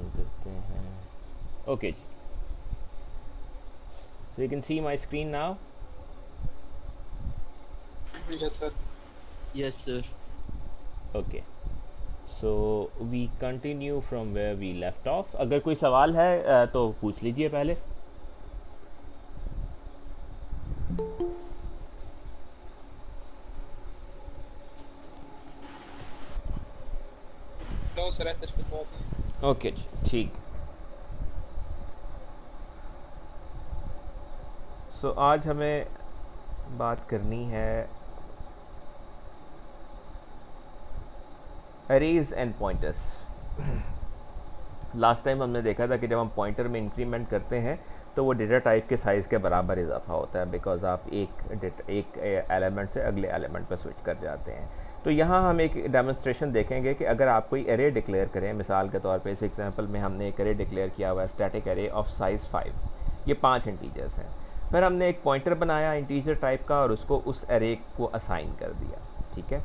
On करते हैं. Okay जी, so you can see my screen now. Yes, sir. Yes, sir. Okay, so we continue from where we left off. अगर कोई सवाल है तो पूछ लीजिए पहले. No, sir, ऐसा कुछ बात नहीं. ओके जी, ठीक. सो आज हमें बात करनी है arrays and pointers. Last time हमने देखा था कि जब हम पॉइंटर में इंक्रीमेंट करते हैं तो वो डेटा टाइप के साइज़ के बराबर इजाफा होता है, बिकॉज आप एक एलिमेंट से अगले एलिमेंट पर स्विच कर जाते हैं. तो यहाँ हम एक डेमोन्स्ट्रेशन देखेंगे कि अगर आप कोई एरे डिक्लेयर करें, मिसाल के तौर पे इस एग्जांपल में हमने एक एरे डिक्लेयर किया हुआ है, स्टैटिक एरे ऑफ साइज़ 5. ये 5 इंटीजर्स हैं. फिर हमने एक पॉइंटर बनाया इंटीजर टाइप का और उसको उस एरे को असाइन कर दिया. ठीक है,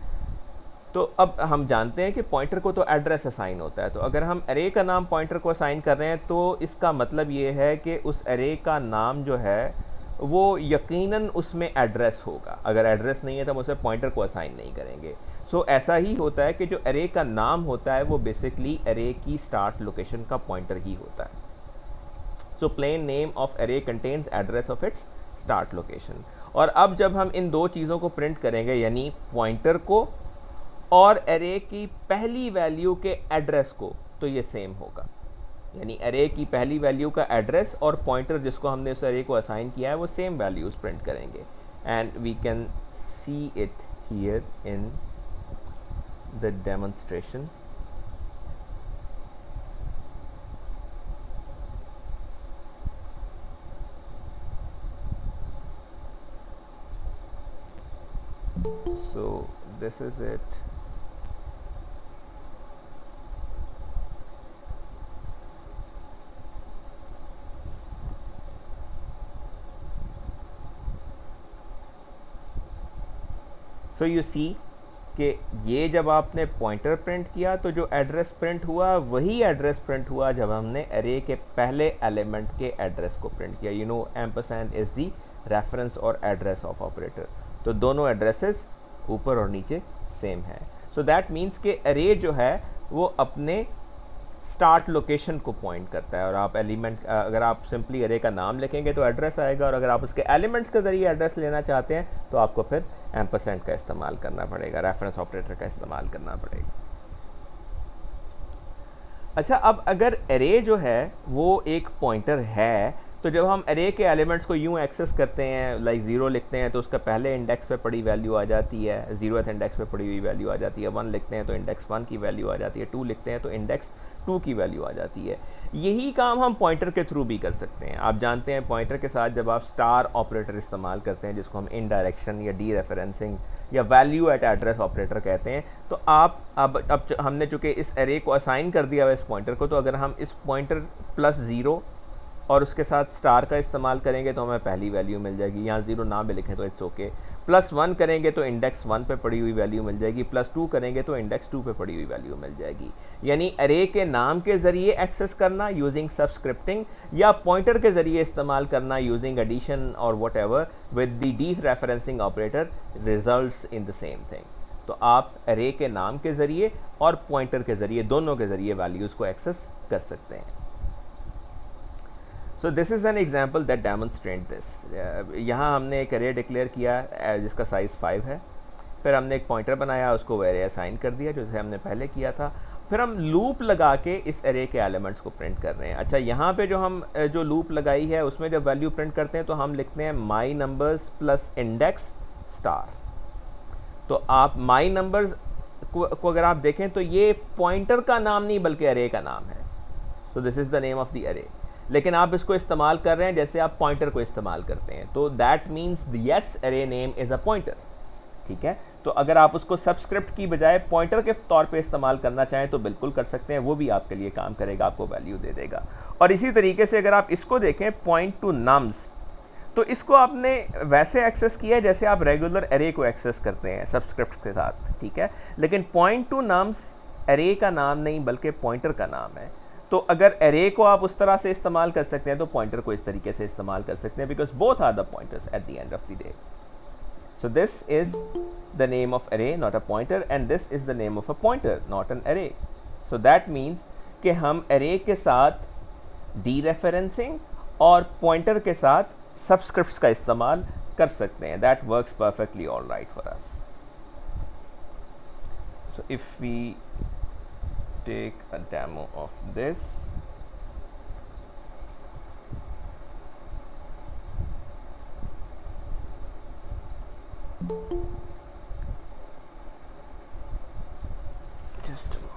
तो अब हम जानते हैं कि पॉइंटर को तो एड्रेस असाइन होता है. तो अगर हम एरे का नाम पॉइंटर को असाइन कर रहे हैं तो इसका मतलब ये है कि उस एरे का नाम जो है वो यकीनन उसमें एड्रेस होगा. अगर एड्रेस नहीं है तो हम उसे पॉइंटर को असाइन नहीं करेंगे. सो ऐसा ही होता है कि जो एरे का नाम होता है वो बेसिकली एरे की स्टार्ट लोकेशन का पॉइंटर ही होता है. So plain name of array contains address of its start location. और अब जब हम इन दो चीज़ों को प्रिंट करेंगे, यानी पॉइंटर को और एरे की पहली वैल्यू के एड्रेस को, तो ये सेम होगा. यानी एरे की पहली वैल्यू का एड्रेस और पॉइंटर जिसको हमने उस एरे को असाइन किया है वो सेम वैल्यूज प्रिंट करेंगे. And we can see it here in the demonstration. So this is it. So you see कि ये जब आपने पॉइंटर प्रिंट किया तो जो एड्रेस प्रिंट हुआ वही एड्रेस प्रिंट हुआ जब हमने एरे के पहले एलिमेंट के एड्रेस को प्रिंट किया. You know ampersand is the reference और एड्रेस ऑफ ऑपरेटर. तो दोनों एड्रेसेस ऊपर और नीचे सेम है. सो दैट मीन्स कि एरे जो है वो अपने स्टार्ट लोकेशन को पॉइंट करता है. और आप एलिमेंट, अगर आप सिंपली एरे का नाम लिखेंगे तो एड्रेस आएगा, और अगर आप उसके एलिमेंट्स के ज़रिए एड्रेस लेना चाहते हैं तो आपको फिर एम्परसेंड का इस्तेमाल करना पड़ेगा, रेफरेंस ऑपरेटर का इस्तेमाल करना पड़ेगा. अच्छा, अब अगर एरे जो है वो एक पॉइंटर है तो जब हम एरे के एलिमेंट्स को यूं एक्सेस करते हैं, लाइक 0 लिखते हैं तो उसका पहले इंडेक्स पे पड़ी वैल्यू आ जाती है, 0th इंडेक्स पे पड़ी हुई वैल्यू आ जाती है. 1 लिखते हैं तो इंडेक्स 1 की वैल्यू आ जाती है. 2 लिखते हैं तो इंडेक्स 2 की वैल्यू आ जाती है. यही काम हम पॉइंटर के थ्रू भी कर सकते हैं. आप जानते हैं पॉइंटर के साथ जब आप स्टार ऑपरेटर इस्तेमाल करते हैं, जिसको हम इनडायरेक्शन या डी रेफरेंसिंग या वैल्यू एट एड्रेस ऑपरेटर कहते हैं, तो आप अब हमने चूँकि इस एरे को असाइन कर दिया हुआ इस पॉइंटर को, तो अगर हम इस पॉइंटर +0 और उसके साथ स्टार का इस्तेमाल करेंगे तो हमें पहली वैल्यू मिल जाएगी. यहाँ 0 ना भी लिखें तो इट्स ओके. +1 करेंगे तो इंडेक्स 1 पे पड़ी हुई वैल्यू मिल जाएगी. +2 करेंगे तो इंडेक्स 2 पे पड़ी हुई वैल्यू मिल जाएगी. यानी एरे के नाम के ज़रिए एक्सेस करना यूजिंग सबस्क्रिप्टिंग, या पॉइंटर के ज़रिए इस्तेमाल करना यूजिंग एडिशन और what ever with the D referencing operator results in the same thing. तो आप एरे के नाम के ज़रिए और पॉइंटर के ज़रिए, दोनों के ज़रिए वैल्यूज़ को एक्सेस कर सकते हैं. सो this is an example that demonstrate this. यहाँ हमने एक एरे डिक्लेयर किया जिसका साइज़ 5 है. फिर हमने एक पॉइंटर बनाया, उसको एरे असाइन कर दिया जैसे हमने पहले किया था. फिर हम लूप लगा के इस एरे के एलिमेंट्स को प्रिंट कर रहे हैं. अच्छा, यहाँ पे जो हम जो लूप लगाई है उसमें जब वैल्यू प्रिंट करते हैं तो हम लिखते हैं माई नंबर्स प्लस इंडेक्स स्टार. तो आप माई नंबर्स को अगर आप देखें तो ये पॉइंटर का नाम नहीं बल्कि एरे का नाम है. तो this is the name of the array. लेकिन आप इसको इस्तेमाल कर रहे हैं जैसे आप पॉइंटर को इस्तेमाल करते हैं. तो that means yes, array name is a pointer. ठीक है, तो अगर आप उसको सबस्क्रिप्ट की बजाय पॉइंटर के तौर पे इस्तेमाल करना चाहें तो बिल्कुल कर सकते हैं, वो भी आपके लिए काम करेगा, आपको वैल्यू दे देगा. और इसी तरीके से अगर आप इसको देखें पॉइंट टू नम्स, तो इसको आपने वैसे एक्सेस किया है जैसे आप रेगुलर एरे को एक्सेस करते हैं सबस्क्रिप्ट के साथ. ठीक है, लेकिन पॉइंट टू नम्स एरे का नाम नहीं बल्कि पॉइंटर का नाम है. तो अगर एरे को आप उस तरह से इस्तेमाल कर सकते हैं तो पॉइंटर को इस तरीके से इस्तेमाल कर सकते हैं, because both are the pointers at the end of the day. So this is the name of array, not a pointer, and this is the name of a pointer, not an array. So that means कि हम array के साथ dereferencing और pointer के साथ subscripts का इस्तेमाल कर सकते हैं. That works perfectly all right for us. So if we take a demo of this, just a moment.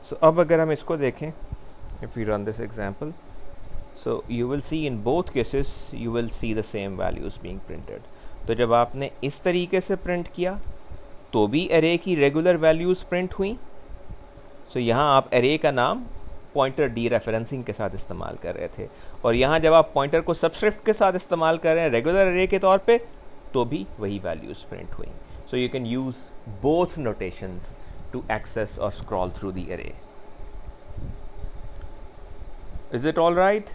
So अब अगर हम इसको देखें, if we run this example, so you will see in both cases you will see the same values being printed. तो जब आपने इस तरीके से प्रिंट किया तो भी array की regular values print हुई. so यहाँ आप array का नाम पॉइंटर डीरेफरेंसिंग के साथ इस्तेमाल कर रहे थे, और यहाँ जब आप पॉइंटर को सबस्क्रिप्ट के साथ इस्तेमाल कर रहे हैं रेगुलर array के तौर पे, तो भी वही values print हुई. So you can use both notations to access or scroll through the array. Is it all right?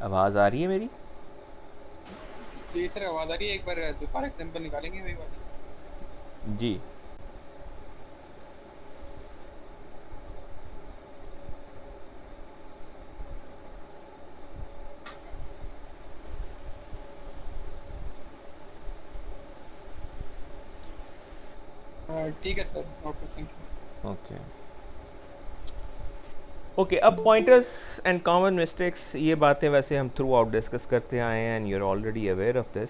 आवाज आ रही है मेरी? जी सर आवाज आ रही है. एक बार दोबारा एग्जांपल निकालेंगे वही वाली? जी. ठीक है sir. Okay thank you. Okay अब पॉइंटर्स एंड कॉमन मिस्टेक्स, ये बातें वैसे हम थ्रू आउट डिस्कस करते आए हैं and you are already aware of this,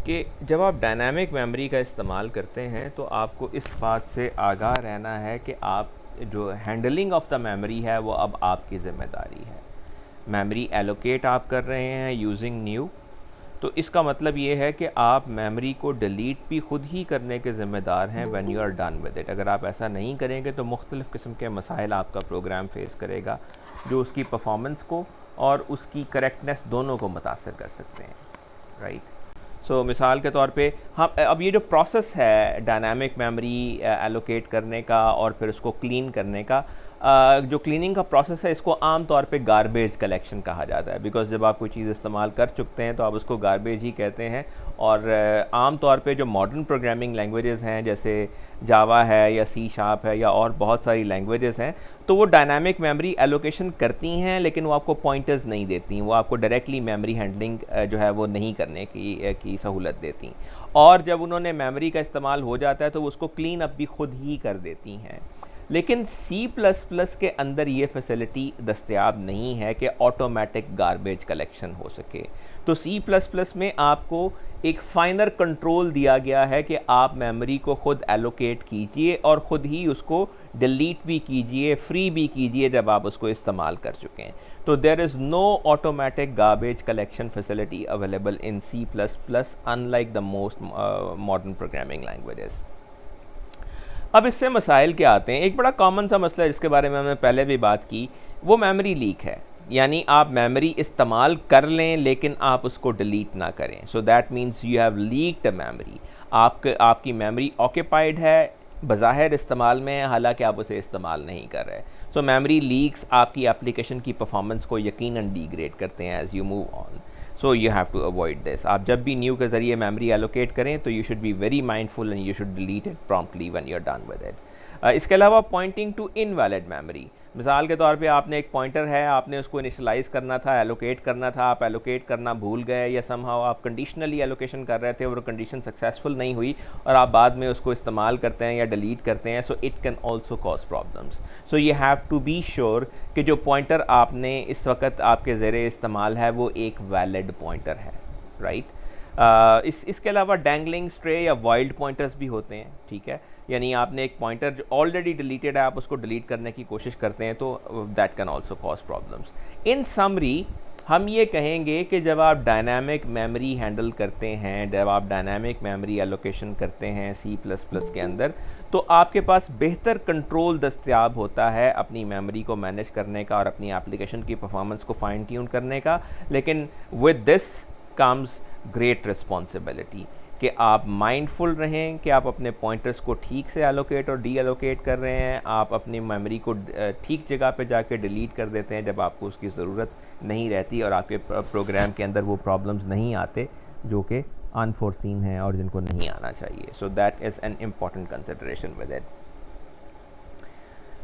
कि जब आप डायनामिक मेमोरी का इस्तेमाल करते हैं तो आपको इस बात से आगाह रहना है कि आप जो हैंडलिंग ऑफ द मेमोरी है वो अब आपकी ज़िम्मेदारी है. मेमोरी एलोकेट आप कर रहे हैं यूजिंग न्यू, तो इसका मतलब ये है कि आप मेमोरी को डिलीट भी ख़ुद ही करने के ज़िम्मेदार हैं when you are done with it. अगर आप ऐसा नहीं करेंगे तो मुख्तलिफ़ किस्म के मसाइल आपका प्रोग्राम फेस करेगा जो उसकी परफॉर्मेंस को और उसकी करेक्टनेस दोनों को मुतासर कर सकते हैं. राइट. सो मिसाल के तौर पे हम अब ये जो प्रोसेस है डायनामिक मेमोरी एलोकेट करने का और फिर उसको क्लीन करने का, जो क्लीनिंग का प्रोसेस है इसको आम तौर पे गारबेज कलेक्शन कहा जाता है, बिकॉज जब आप कोई चीज़ इस्तेमाल कर चुकते हैं तो आप उसको गारबेज ही कहते हैं. और आम तौर पे जो मॉडर्न प्रोग्रामिंग लैंग्वेजेस हैं जैसे जावा है या सी शार्प है या और बहुत सारी लैंग्वेजेस हैं, तो वो डायनामिक मेमोरी एलोकेशन करती हैं लेकिन वो आपको पॉइंटर्स नहीं देती, वो आपको डायरेक्टली मेमोरी हैंडलिंग जो है वो नहीं करने की सहूलत देती. और जब उन्होंने मेमोरी का इस्तेमाल हो जाता है तो वो उसको क्लीन अप भी खुद ही कर देती हैं. लेकिन C++ के अंदर ये फैसिलिटी दस्तयाब नहीं है कि ऑटोमेटिक गारबेज कलेक्शन हो सके. तो C++ में आपको एक फाइनर कंट्रोल दिया गया है कि आप मेमोरी को ख़ुद एलोकेट कीजिए और ख़ुद ही उसको डिलीट भी कीजिए, फ्री भी कीजिए जब आप उसको इस्तेमाल कर चुके हैं. तो there is no automatic garbage collection facility available in C++ unlike the most modern programming languages. अब इससे मसाइल क्या आते हैं. एक बड़ा कॉमन सा मसला जिसके बारे में हमने पहले भी बात की, वो मेमोरी लीक है. यानी आप मेमोरी इस्तेमाल कर लें लेकिन आप उसको डिलीट ना करें. So that means you have leaked memory. आपकी मेमोरी ऑक्यूपाइड है, बज़ाहिर इस्तेमाल में है, हालांकि आप उसे इस्तेमाल नहीं कर रहे. सो मेमोरी लीक्स आपकी एप्लीकेशन की परफॉर्मेंस को यकीनन डिग्रेड करते हैं as you move on. So you have to avoid this. आप जब भी न्यू के ज़रिए मेमोरी एलोकेट करें तो you should be very mindful and you should delete it promptly when you are done with it. इसके अलावा पॉइंटिंग टू इनवैलिड मेमोरी. मिसाल के तौर पे आपने एक पॉइंटर है, आपने उसको इनिशलाइज़ करना था, एलोकेट करना था, आप एलोकेट करना भूल गए या समहाउ आप कंडीशनली एलोकेशन कर रहे थे और कंडीशन सक्सेसफुल नहीं हुई और आप बाद में उसको इस्तेमाल करते हैं या डिलीट करते हैं, so it can also cause problems. So you have to be sure कि जो पॉइंटर आपने इस वक्त आपके ज़रिए इस्तेमाल है वो एक वैलिड पॉइंटर है, राइट। इसके अलावा डैंगलिंग, स्ट्रे या वाइल्ड पॉइंटर्स भी होते हैं, ठीक है। यानी आपने एक पॉइंटर जो ऑलरेडी डिलीटेड है, आप उसको डिलीट करने की कोशिश करते हैं, तो that can also cause problems. In summary हम ये कहेंगे कि जब आप डायनामिक मेमोरी हैंडल करते हैं, जब आप डायनामिक मेमोरी एलोकेशन करते हैं C++ के अंदर, तो आपके पास बेहतर कंट्रोल दस्तयाब होता है अपनी मेमोरी को मैनेज करने का और अपनी एप्लीकेशन की परफॉर्मेंस को फाइन ट्यून करने का। लेकिन with this comes great responsibility कि आप माइंडफुल रहें कि आप अपने पॉइंटर्स को ठीक से एलोकेट और डी एलोकेट कर रहे हैं, आप अपनी मेमोरी को ठीक जगह पे जाके डिलीट कर देते हैं जब आपको उसकी ज़रूरत नहीं रहती और आपके प्रोग्राम के अंदर वो प्रॉब्लम्स नहीं आते जो कि अनफोर्सीन हैं और जिनको नहीं आना चाहिए। So that is an important consideration with it.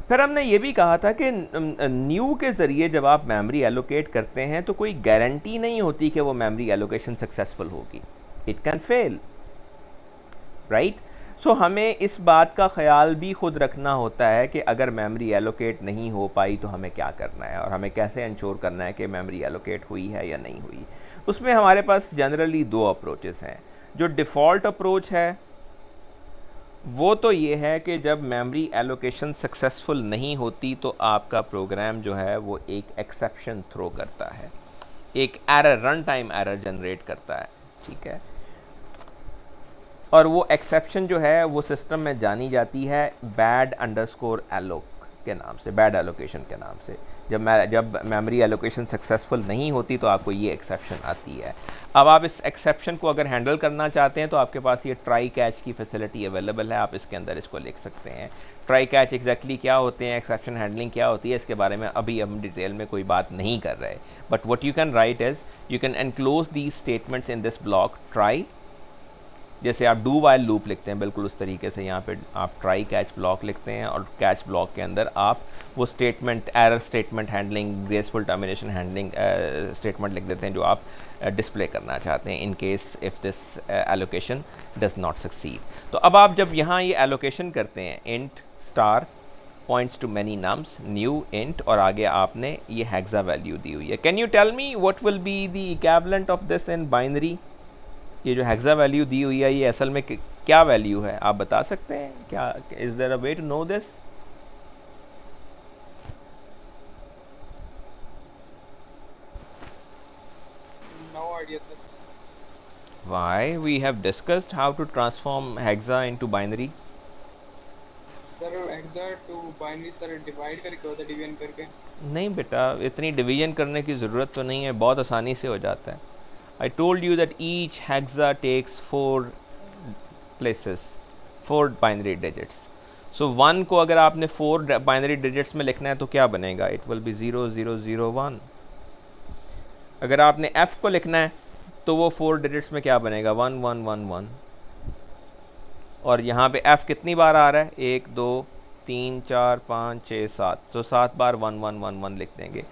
फिर हमने ये भी कहा था कि न्यू के ज़रिए जब आप मेमोरी एलोकेट करते हैं तो कोई गारंटी नहीं होती कि वो मेमोरी एलोकेशन सक्सेसफुल होगी, इट कैन फेल, राइट। सो हमें इस बात का ख्याल भी खुद रखना होता है कि अगर मेमोरी एलोकेट नहीं हो पाई तो हमें क्या करना है और हमें कैसे इंश्योर करना है कि मेमोरी एलोकेट हुई है या नहीं हुई। उसमें हमारे पास जनरली दो अप्रोचेस हैं। जो डिफ़ॉल्ट अप्रोच है वो तो ये है कि जब मेमोरी एलोकेशन सक्सेसफुल नहीं होती तो आपका प्रोग्राम जो है वो एक एक्सेप्शन थ्रो करता है, एक error, run time error generate करता है, ठीक है। और वो एक्सेप्शन जो है वो सिस्टम में जानी जाती है bad_alloc के नाम से, बैड एलोकेशन के नाम से। जब मेमोरी एलोकेशन सक्सेसफुल नहीं होती तो आपको ये एक्सेप्शन आती है। अब आप इस एक्सेप्शन को अगर हैंडल करना चाहते हैं तो आपके पास ये ट्राई कैच की फैसिलिटी अवेलेबल है, आप इसके अंदर इसको लिख सकते हैं। ट्राई कैच एग्जैक्टली क्या होते हैं, एक्सेप्शन हैंडलिंग क्या होती है, इसके बारे में अभी हम डिटेल में कोई बात नहीं कर रहे, but what you can write is you can enclose these statements in this block try. जैसे आप डू वाइल लूप लिखते हैं बिल्कुल उस तरीके से यहाँ पे आप ट्राई कैच ब्लॉक लिखते हैं और कैच ब्लॉक के अंदर आप वो statement, error statement handling, graceful termination handling statement लिख देते हैं जो आप डिस्प्ले करना चाहते हैं in case if this allocation does not succeed. तो अब आप जब यहाँ ये एलोकेशन करते हैं int star points to many nums, new int, और आगे आपने ये हेक्सा वैल्यू दी हुई है। Can you tell me what will be the equivalent of this in binary? ये जो हेक्सा वैल्यू दी हुई है ये असल में क्या वैल्यू है, आप बता सकते हैं क्या? Is there a way to know this? No idea, sir. Why? We have discussed how to transform hexa into binary. Sir hexa to binary sir divide करके होता है, डिवीजन करके। नहीं बेटा, इतनी डिवीजन करने की ज़रूरत तो नहीं है, बहुत आसानी से हो जाता है। I told you that each hexa takes 4 places, 4 binary digits. So 1 को अगर आपने 4 binary digits में लिखना है तो क्या बनेगा? It will be 0 0 0 1. अगर आपने F को लिखना है तो वो 4 digits में क्या बनेगा? 1 1 1 1. और यहाँ पे F कितनी बार आ रहा है? 1 2 3 4 5 6 7, सो 7 बार 1 1 1 1 लिख देंगे।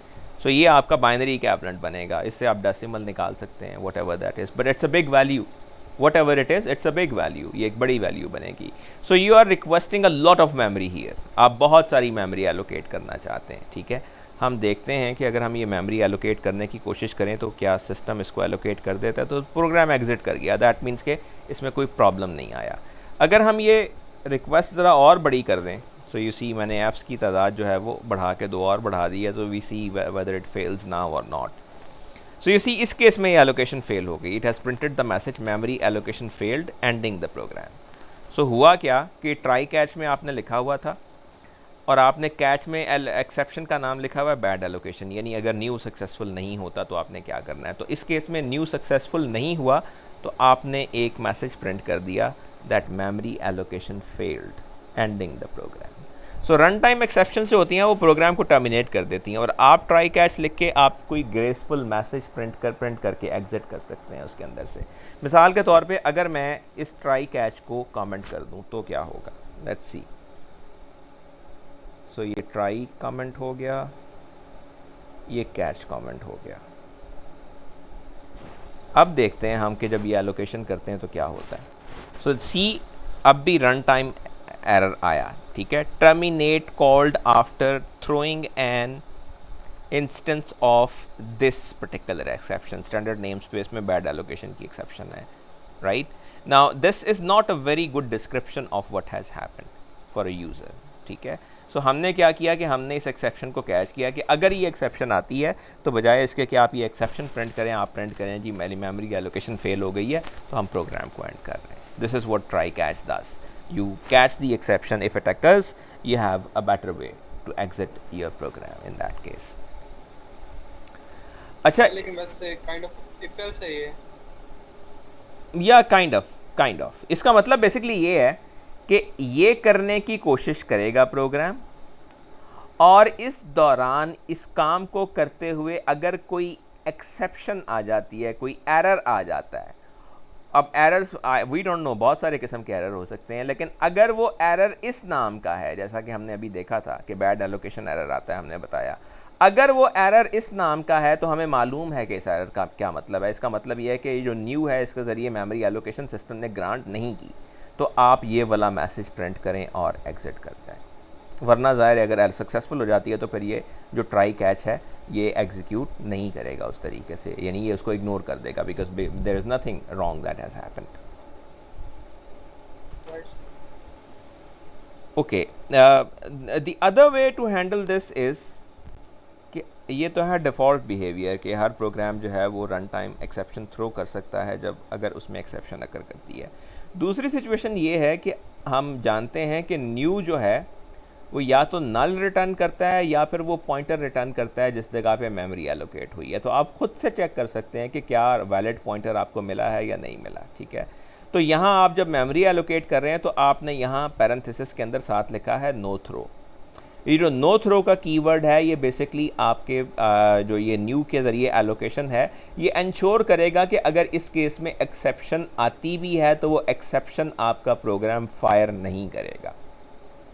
सो ये आपका बाइनरी इक्विवेलेंट बनेगा। इससे आप डेसिमल निकाल सकते हैं, whatever that is, but it's a big value, whatever it is, it's a big value, ये एक बड़ी वैल्यू बनेगी। So you are requesting a lot of memory here, आप बहुत सारी मेमोरी एलोकेट करना चाहते हैं, ठीक है। हम देखते हैं कि अगर हम ये मेमोरी एलोकेट करने की कोशिश करें तो क्या सिस्टम इसको एलोकेट कर देता है, तो प्रोग्राम एग्जिट कर गया, दैट मीन्स के इसमें कोई प्रॉब्लम नहीं आया। अगर हम ये रिक्वेस्ट ज़रा और बड़ी कर दें, सो यू सी मैंने एप्स की तादाद जो है वो बढ़ा के 2 और बढ़ा दी है, तो we see whether it fails now और नॉट। सो यू सी इस केस में ये एलोकेशन फेल हो गई, it has printed the message memory allocation failed ending the program. So हुआ क्या कि ट्राई कैच में आपने लिखा हुआ था और आपने कैच में एक्सेप्शन का नाम लिखा हुआ है बैड एलोकेशन, यानी अगर न्यू सक्सेसफुल नहीं होता तो आपने क्या करना है। तो इस केस में न्यू सक्सेसफुल नहीं हुआ तो आपने एक मैसेज प्रिंट कर दिया that memory allocation failed ending the program. So run time exception जो होती हैं वो प्रोग्राम को टर्मिनेट कर देती हैं और आप ट्राई कैच लिख के आप कोई ग्रेसफुल मैसेज प्रिंट करके एग्जिट कर सकते हैं उसके अंदर से। मिसाल के तौर पे अगर मैं इस ट्राई कैच को कमेंट कर दूं तो क्या होगा, लेट्स सी। सो ये ट्राई कमेंट हो गया, ये कैच कमेंट हो गया। अब देखते हैं हम कि जब ये एलोकेशन करते हैं तो क्या होता है। सो सी अब भी रन टाइम एरर आया, ठीक है। Terminate called after throwing an instance of this particular exception, standard name space में बैड एलोकेशन की एक्सेप्शन है, right. Now this is not a very good description of what has happened for a user, ठीक है। सो हमने क्या किया कि हमने इस एक्सेप्शन को कैच किया कि अगर ये एक्सेप्शन आती है तो बजाय इसके कि आप ये एक्सेप्शन प्रिंट करें, आप प्रिंट करें जी मेरी मेमोरी की एलोकेशन फेल हो गई है, तो हम प्रोग्राम को एंड कर रहे हैं। This is what try catch does. You catch the exception. If it occurs, you have a better way to exit your program in that case. अच्छा, लेकिन बस काइंड ऑफ इफ एल्स है ये, या काइंड ऑफ इसका मतलब basically ये है कि ये करने की कोशिश करेगा प्रोग्राम, और इस दौरान इस काम को करते हुए अगर कोई एक्सेप्शन आ जाती है, कोई एरर आ जाता है। अब एरर्स वी डोंट नो, बहुत सारे किस्म के एरर हो सकते हैं, लेकिन अगर वो एरर इस नाम का है, जैसा कि हमने अभी देखा था कि बैड एलोकेशन एरर आता है, हमने बताया, अगर वो एरर इस नाम का है तो हमें मालूम है कि इस एरर का क्या मतलब है। इसका मतलब ये है कि जो न्यू है इसके ज़रिए मेमोरी एलोकेशन सिस्टम ने ग्रांट नहीं की, तो आप ये वाला मैसेज प्रिंट करें और एग्जिट कर जाएं। वरना ज़ाहिर है अगर सक्सेसफुल हो जाती है तो फिर ये जो ट्राई कैच है ये एग्जीक्यूट नहीं करेगा उस तरीके से, यानी ये उसको इग्नोर कर देगा, because there is nothing wrong that has happened. Okay, the other way to handle this is कि ये तो है डिफ़ॉल्ट बिहेवियर कि हर प्रोग्राम जो है वो रन टाइम एक्सेप्शन थ्रो कर सकता है जब अगर उसमें एक्सेप्शन अकर करती है। दूसरी सिचुएशन ये है कि हम जानते हैं कि न्यू जो है वो या तो नल रिटर्न करता है या फिर वो पॉइंटर रिटर्न करता है जिस जगह पे मेमोरी एलोकेट हुई है। तो आप खुद से चेक कर सकते हैं कि क्या वैलिड पॉइंटर आपको मिला है या नहीं मिला, ठीक है। तो यहाँ आप जब मेमोरी एलोकेट कर रहे हैं तो आपने यहाँ पैरेंथेसिस के अंदर साथ लिखा है नो थ्रो। ये जो नो थ्रो का कीवर्ड है ये बेसिकली आपके जो ये न्यू के ज़रिए एलोकेशन है ये इंश्योर करेगा कि अगर इस केस में एक्सेप्शन आती भी है तो वो एक्सेप्शन आपका प्रोग्राम फायर नहीं करेगा,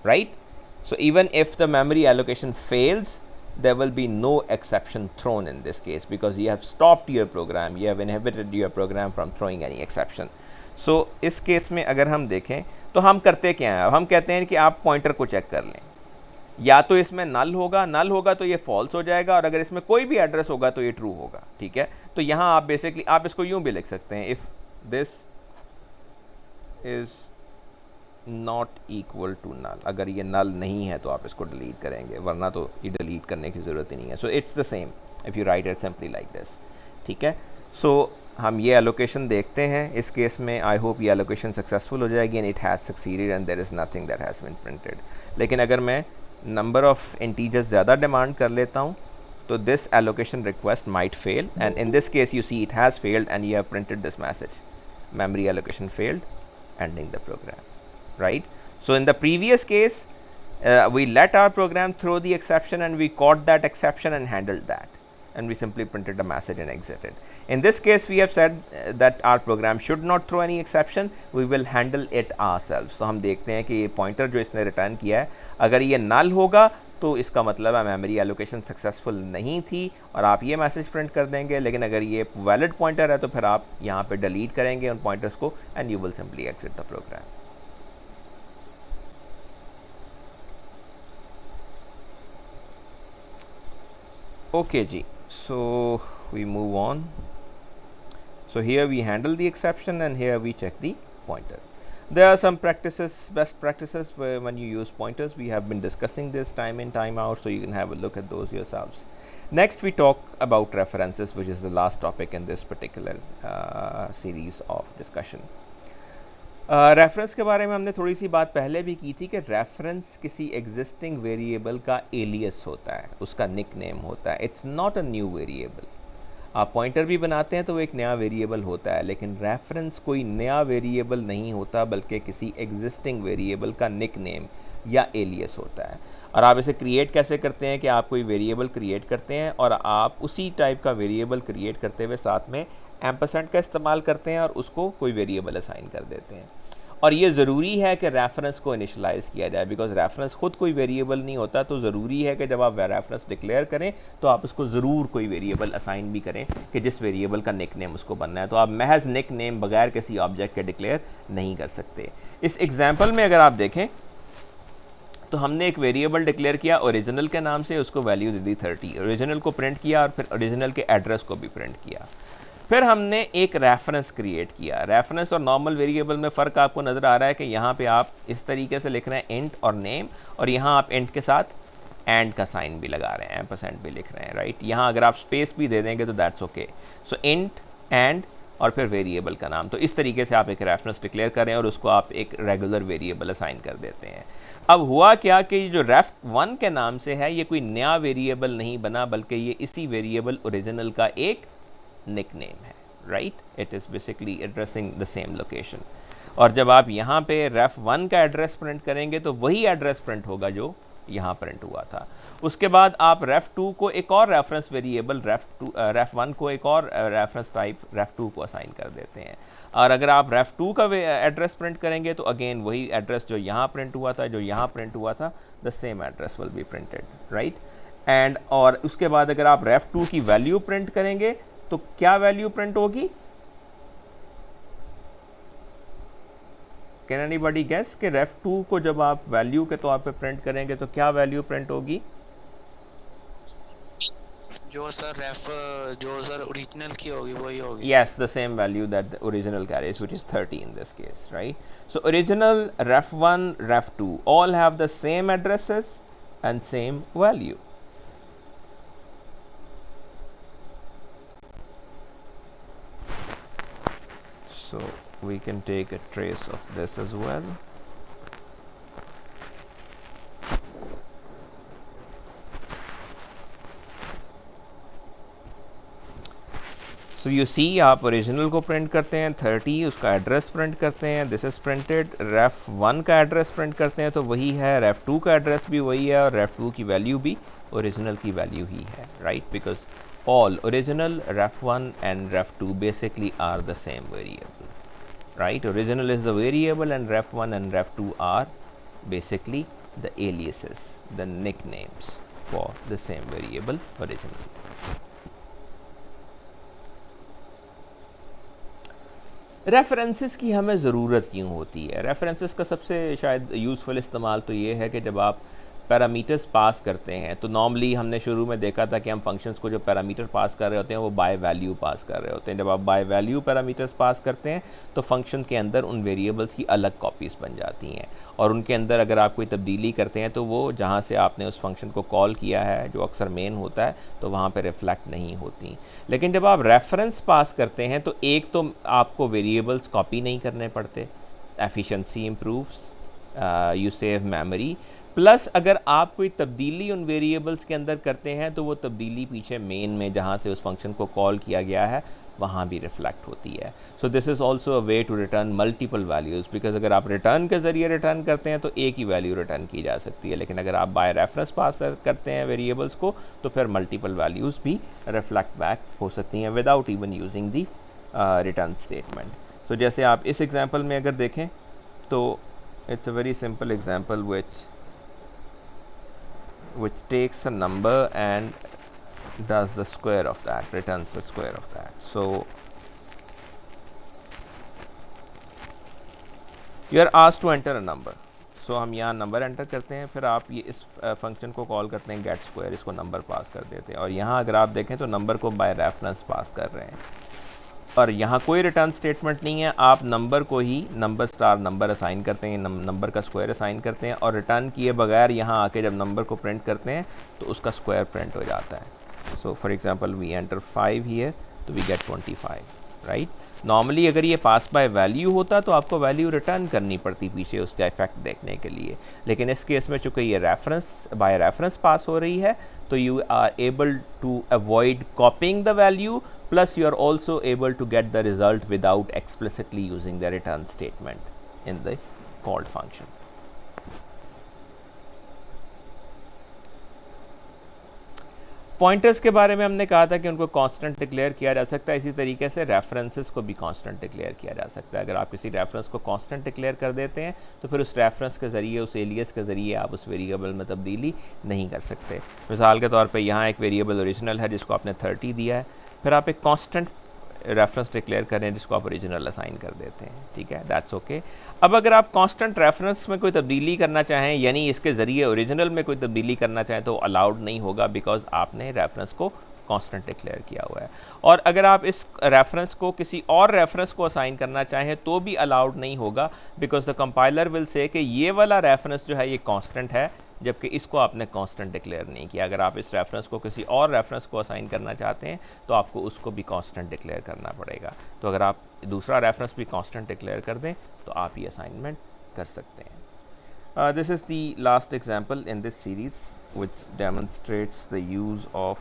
right. So even if the memory allocation fails, there will be no exception thrown in this case because you have stopped your program, you have inhibited your program from throwing any exception. So इस case में अगर हम देखें तो हम करते क्या हैं, हम कहते हैं कि आप पॉइंटर को चेक कर लें, या तो इसमें नल होगा तो ये फॉल्स हो जाएगा, और अगर इसमें कोई भी एड्रेस होगा तो ये ट्रू होगा, ठीक है। तो यहाँ आप बेसिकली आप इसको यूँ भी लिख सकते हैं, if this is not equal to null, अगर ये नल नहीं है तो आप इसको डिलीट करेंगे, वरना तो ये डिलीट करने की ज़रूरत ही नहीं है। So it's the same if you right it simply like this, ठीक है। सो हम ये एलोकेशन देखते हैं, इस केस में आई होप ये एलोकेशन सक्सेसफुल हो जाएगी and it has succeeded and there is nothing that has been printed. लेकिन अगर मैं नंबर ऑफ़ इंटीजर्स ज़्यादा डिमांड कर लेता हूँ तो this allocation request might fail, and in this case you see it has failed and you have printed this message, memory allocation failed, ending the program, right? So in the previous case we let our program throw the exception and we caught that exception and handled that, and we simply printed a message and exited. In this case we have said that our program should not throw any exception, we will handle it ourselves. So हम देखते हैं कि ये pointer जो इसने return किया है अगर ये नल होगा तो इसका मतलब है मेमोरी एलोकेशन सक्सेसफुल नहीं थी और आप ये मैसेज प्रिंट कर देंगे, लेकिन अगर ये वैलिड पॉइंटर है तो फिर आप यहाँ पे डिलीट करेंगे उन पॉइंटर्स को and you will simply exit the program. Okay जी, so we move on. So here we handle the exception and here we check the pointer. There are some practices, best practices where when you use pointers. We have been discussing this time in time out, so you can have a look at those yourselves. Next we talk about references, which is the last topic in this particular series of discussion. Reference के बारे में हमने थोड़ी सी बात पहले भी की थी कि रेफरेंस किसी एग्जिस्टिंग वेरिएबल का एलियस होता है, उसका निक नेम होता है. It's not a new variable. आप पॉइंटर भी बनाते हैं तो वो एक नया वेरिएबल होता है, लेकिन रेफरेंस कोई नया वेरिएबल नहीं होता बल्कि किसी एग्जिस्टिंग वेरिएबल का निक नेम या एलियस होता है. और आप इसे क्रिएट कैसे करते हैं कि आप कोई वेरिएबल क्रिएट करते हैं और आप उसी टाइप का वेरिएबल क्रिएट करते हुए साथ में एम्परसेंड का इस्तेमाल करते हैं और उसको कोई वेरिएबल असाइन कर देते हैं. और ये ज़रूरी है कि रेफरेंस को इनिशलाइज़ किया जाए, बिकॉज रेफरेंस खुद कोई वेरिएबल नहीं होता, तो ज़रूरी है कि जब आप रेफरेंस डिक्लेयर करें तो आप उसको ज़रूर कोई वेरिएबल असाइन भी करें कि जिस वेरिएबल का निक नेम उसको बनना है। तो आप महज निक नेम बगैर किसी ऑब्जेक्ट के डिक्लेयर नहीं कर सकते। इस एग्जाम्पल में अगर आप देखें तो हमने एक वेरिएबल डिक्लेयर किया ओरिजिनल के नाम से, उसको वैल्यू दे दी 30, ओरिजिनल को प्रिंट किया और फिर ओरिजिनल के एड्रेस को भी प्रिंट किया। फिर हमने एक रेफरेंस क्रिएट किया। रेफरेंस और नॉर्मल वेरिएबल में फ़र्क आपको नज़र आ रहा है कि यहाँ पे आप इस तरीके से लिख रहे हैं इंट और नेम, और यहाँ आप इंट के साथ एंड का साइन भी लगा रहे हैं, एम्परसेंड भी लिख रहे हैं, राइट। यहाँ अगर आप स्पेस भी दे देंगे तो that's okay. So int and और फिर वेरिएबल का नाम, तो इस तरीके से आप एक रेफरेंस डिक्लेयर करें और उसको आप एक रेगुलर वेरिएबल असाइन कर देते हैं। अब हुआ क्या कि जो ref1 के नाम से है ये कोई नया वेरिएबल नहीं बना, बल्कि ये इसी वेरिएबल ओरिजिनल का एक निकनेम है, right. It is basically addressing the same location. और जब आप यहाँ पे ref1 का एड्रेस प्रिंट करेंगे तो वही एड्रेस प्रिंट होगा जो यहाँ प्रिंट हुआ था। उसके बाद आप ref2 को एक और रेफरेंस वेरिएबल ref1 को एक और रेफरेंस टाइप ref2 को असाइन कर देते हैं। और अगर आप ref2 का एड्रेस प्रिंट करेंगे तो अगेन वही एड्रेस जो यहाँ प्रिंट हुआ था, जो यहाँ प्रिंट हुआ था, the same address will be printed, right. And और उसके बाद अगर आप ref2 की वैल्यू प्रिंट करेंगे तो क्या वैल्यू प्रिंट होगी? कैन एनीबॉडी गेस कि ref2 को जब आप वैल्यू के तौर पे प्रिंट करेंगे तो क्या वैल्यू प्रिंट होगी? जो सर ओरिजिनल की होगी वही होगी। Yes, the same value that the original carries, which is 30 in this case, right? So original, ref1, ref2 all have the same addresses and same value. So we can take a trace of this as well. So you see आप original को print करते हैं 30, उसका address print करते हैं, this is printed. ref1 का address print करते हैं तो वही है, ref2 का एड्रेस भी वही है और ref2 की वैल्यू भी ओरिजिनल की वैल्यू ही है, right. Because all original, ref1 and ref2 basically are the same variable, right? Original is the variable and ref1 and ref2 are basically the aliases, the nicknames for the same variable original. References की हमें ज़रूरत क्यों होती है? References का सबसे शायद useful इस्तेमाल तो ये है कि जब आप पैरामीटर्स पास करते हैं तो नॉर्मली हमने शुरू में देखा था कि हम फंक्शंस को जो पैरामीटर पास कर रहे होते हैं वो बाय वैल्यू पास कर रहे होते हैं। जब आप बाय वैल्यू पैरामीटर्स पास करते हैं तो फंक्शन के अंदर उन वेरिएबल्स की अलग कॉपीज़ बन जाती हैं और उनके अंदर अगर आप कोई तब्दीली करते हैं तो वो जहाँ से आपने उस फंक्शन को कॉल किया है, जो अक्सर मेन होता है, तो वहाँ पर रिफ्लेक्ट नहीं होती। लेकिन जब आप रेफरेंस पास करते हैं तो एक तो आपको वेरिएबल्स कॉपी नहीं करने पड़ते, efficiency improves, you save memory, plus अगर आप कोई तब्दीली उन वेरिएबल्स के अंदर करते हैं तो वो तब्दीली पीछे मेन में जहाँ से उस फंक्शन को कॉल किया गया है वहाँ भी रिफ्लेक्ट होती है। So this is also a way to return multiple values, because अगर आप रिटर्न के ज़रिए रिटर्न करते हैं तो एक ही वैल्यू रिटर्न की जा सकती है, लेकिन अगर आप बाय रेफरेंस पास करते हैं वेरिएबल्स को तो फिर मल्टीपल वैल्यूज़ भी रिफ्लेक्ट बैक हो सकती हैं without even using the return statement. So जैसे आप इस एग्जाम्पल में अगर देखें तो it's a very simple example which takes a number and does the square of that, returns the square of that. So you are asked to enter a number. So हम यहाँ number enter करते हैं, फिर आप ये इस function को call करते हैं गेट स्क्वायर, इसको नंबर पास कर देते हैं और यहाँ अगर आप देखें तो नंबर को बाय रेफरेंस पास कर रहे हैं और यहाँ कोई रिटर्न स्टेटमेंट नहीं है। आप नंबर को ही नंबर स्टार नंबर असाइन करते हैं, नंबर का स्क्वायर असाइन करते हैं और रिटर्न किए बगैर यहाँ आके जब नंबर को प्रिंट करते हैं तो उसका स्क्वायर प्रिंट हो जाता है। So for example we enter 5 here तो वी गेट 25, राइट। नॉर्मली अगर ये पास बाय वैल्यू होता तो आपको वैल्यू रिटर्न करनी पड़ती पीछे उसका इफेक्ट देखने के लिए, लेकिन इस केस में चूँकि ये रेफरेंस बाय रेफरेंस पास हो रही है तो you are able to avoid copying the value, plus you are also able to get the result without explicitly using the return statement in the called function. Pointers के बारे में हमने कहा था कि उनको कांस्टेंट डिक्लेयर किया जा सकता है, इसी तरीके से रेफरेंसेस को भी कांस्टेंट डिक्लेयर किया जा सकता है। अगर आप किसी रेफरेंस को कांस्टेंट डिक्लेयर कर देते हैं तो फिर उस रेफरेंस के ज़रिए, उस एलियस के ज़रिए आप उस वेरिएबल में तब्दीली नहीं कर सकते। मिसाल के तौर पे यहाँ एक वेरिएबल ओरिजिनल है जिसको आपने 30 दिया है, फिर आप एक कांस्टेंट रेफरेंस डिक्लेयर करें जिसको आप ओरिजिनल असाइन कर देते हैं, ठीक है, दैट्स ओके। अब अगर आप कांस्टेंट रेफरेंस में कोई तब्दीली करना चाहें, यानी इसके ज़रिए ओरिजिनल में कोई तब्दीली करना चाहें, तो अलाउड नहीं होगा, बिकॉज आपने रेफरेंस को कांस्टेंट डिक्लेयर किया हुआ है। और अगर आप इस रेफरेंस को किसी और रेफरेंस को असाइन करना चाहें तो भी अलाउड नहीं होगा, because the compiler will say कि ये वाला रेफरेंस जो है ये कांस्टेंट है, जबकि इसको आपने कांस्टेंट डिक्लेयर नहीं किया। अगर आप इस रेफरेंस को किसी और रेफरेंस को असाइन करना चाहते हैं तो आपको उसको भी कांस्टेंट डिक्लेयर करना पड़ेगा। तो अगर आप दूसरा रेफरेंस भी कांस्टेंट डिक्लेयर कर दें तो आप ये असाइनमेंट कर सकते हैं। This is the last example in this series which demonstrates the use of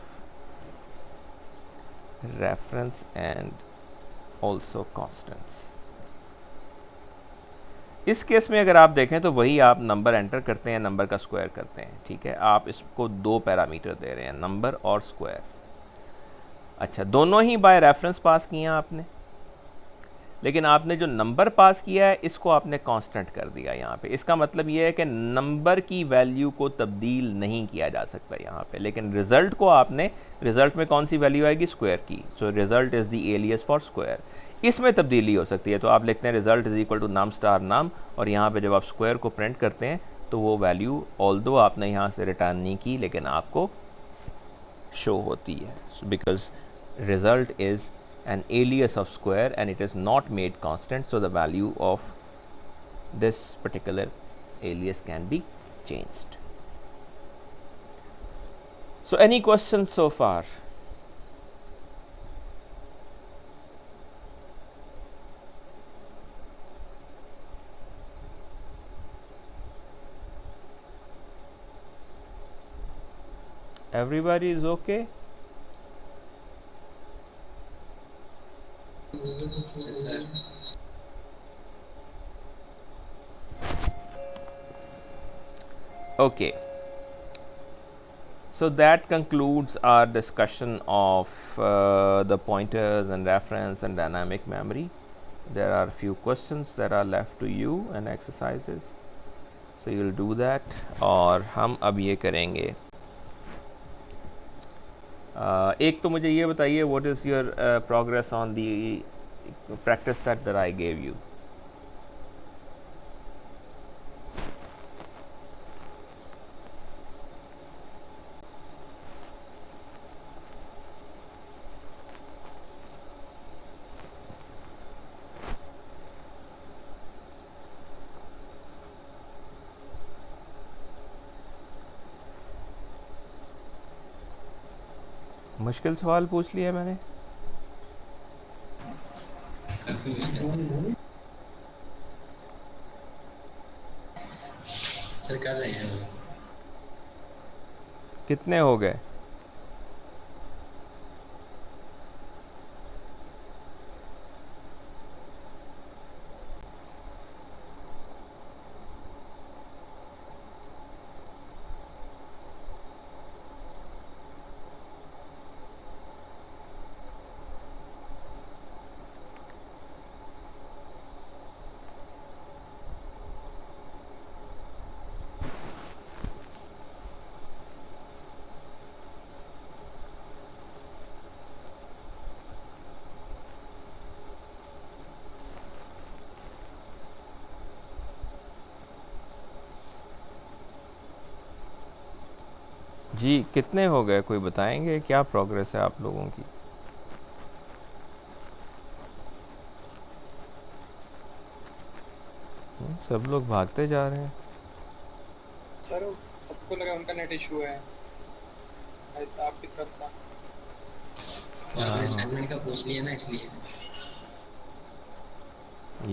reference and also constants। इस केस में अगर आप देखें तो वही आप नंबर एंटर करते हैं, नंबर का स्क्वायर करते हैं, ठीक है। आप इसको दो पैरामीटर दे रहे हैं, नंबर और स्क्वायर। अच्छा, दोनों ही बाय रेफरेंस पास किए हैं आपने, लेकिन आपने जो नंबर पास किया है इसको आपने कांस्टेंट कर दिया यहाँ पे। इसका मतलब ये है कि नंबर की वैल्यू को तब्दील नहीं किया जा सकता यहाँ पे, लेकिन रिज़ल्ट को आपने, रिज़ल्ट में कौन सी वैल्यू आएगी, स्क्वायर की। So result is the alias for square. इसमें तब्दीली हो सकती है, तो आप लिखते हैं result is equal to num star num, और यहाँ पे जब आप स्क्वायर को प्रिंट करते हैं तो वो वैल्यू ऑल्दो आपने यहाँ से रिटर्न नहीं की लेकिन आपको शो होती है, because result is an alias of square and it is not made constant, so the value of this particular alias can be changed. So any questions so far? Everybody is okay? Okay, so that concludes our discussion of the pointers and reference and dynamic memory. There are few questions that are left to you and exercises, so you'll do that. और हम अब ये करेंगे, एक तो मुझे ये बताइए, what is your progress on the practice set that I gave you? मुश्किल सवाल पूछ लिया मैंने। सर कर रहे हैं। कितने हो गए? जी कितने हो गए, कोई बताएंगे क्या प्रोग्रेस है आप लोगों की? सब लोग भागते जा रहे हैं। सर सबको लगा उनका नेट इशू है आपकी तरफ से। आपने असाइनमेंट का पूछ लिया ना, इसलिए।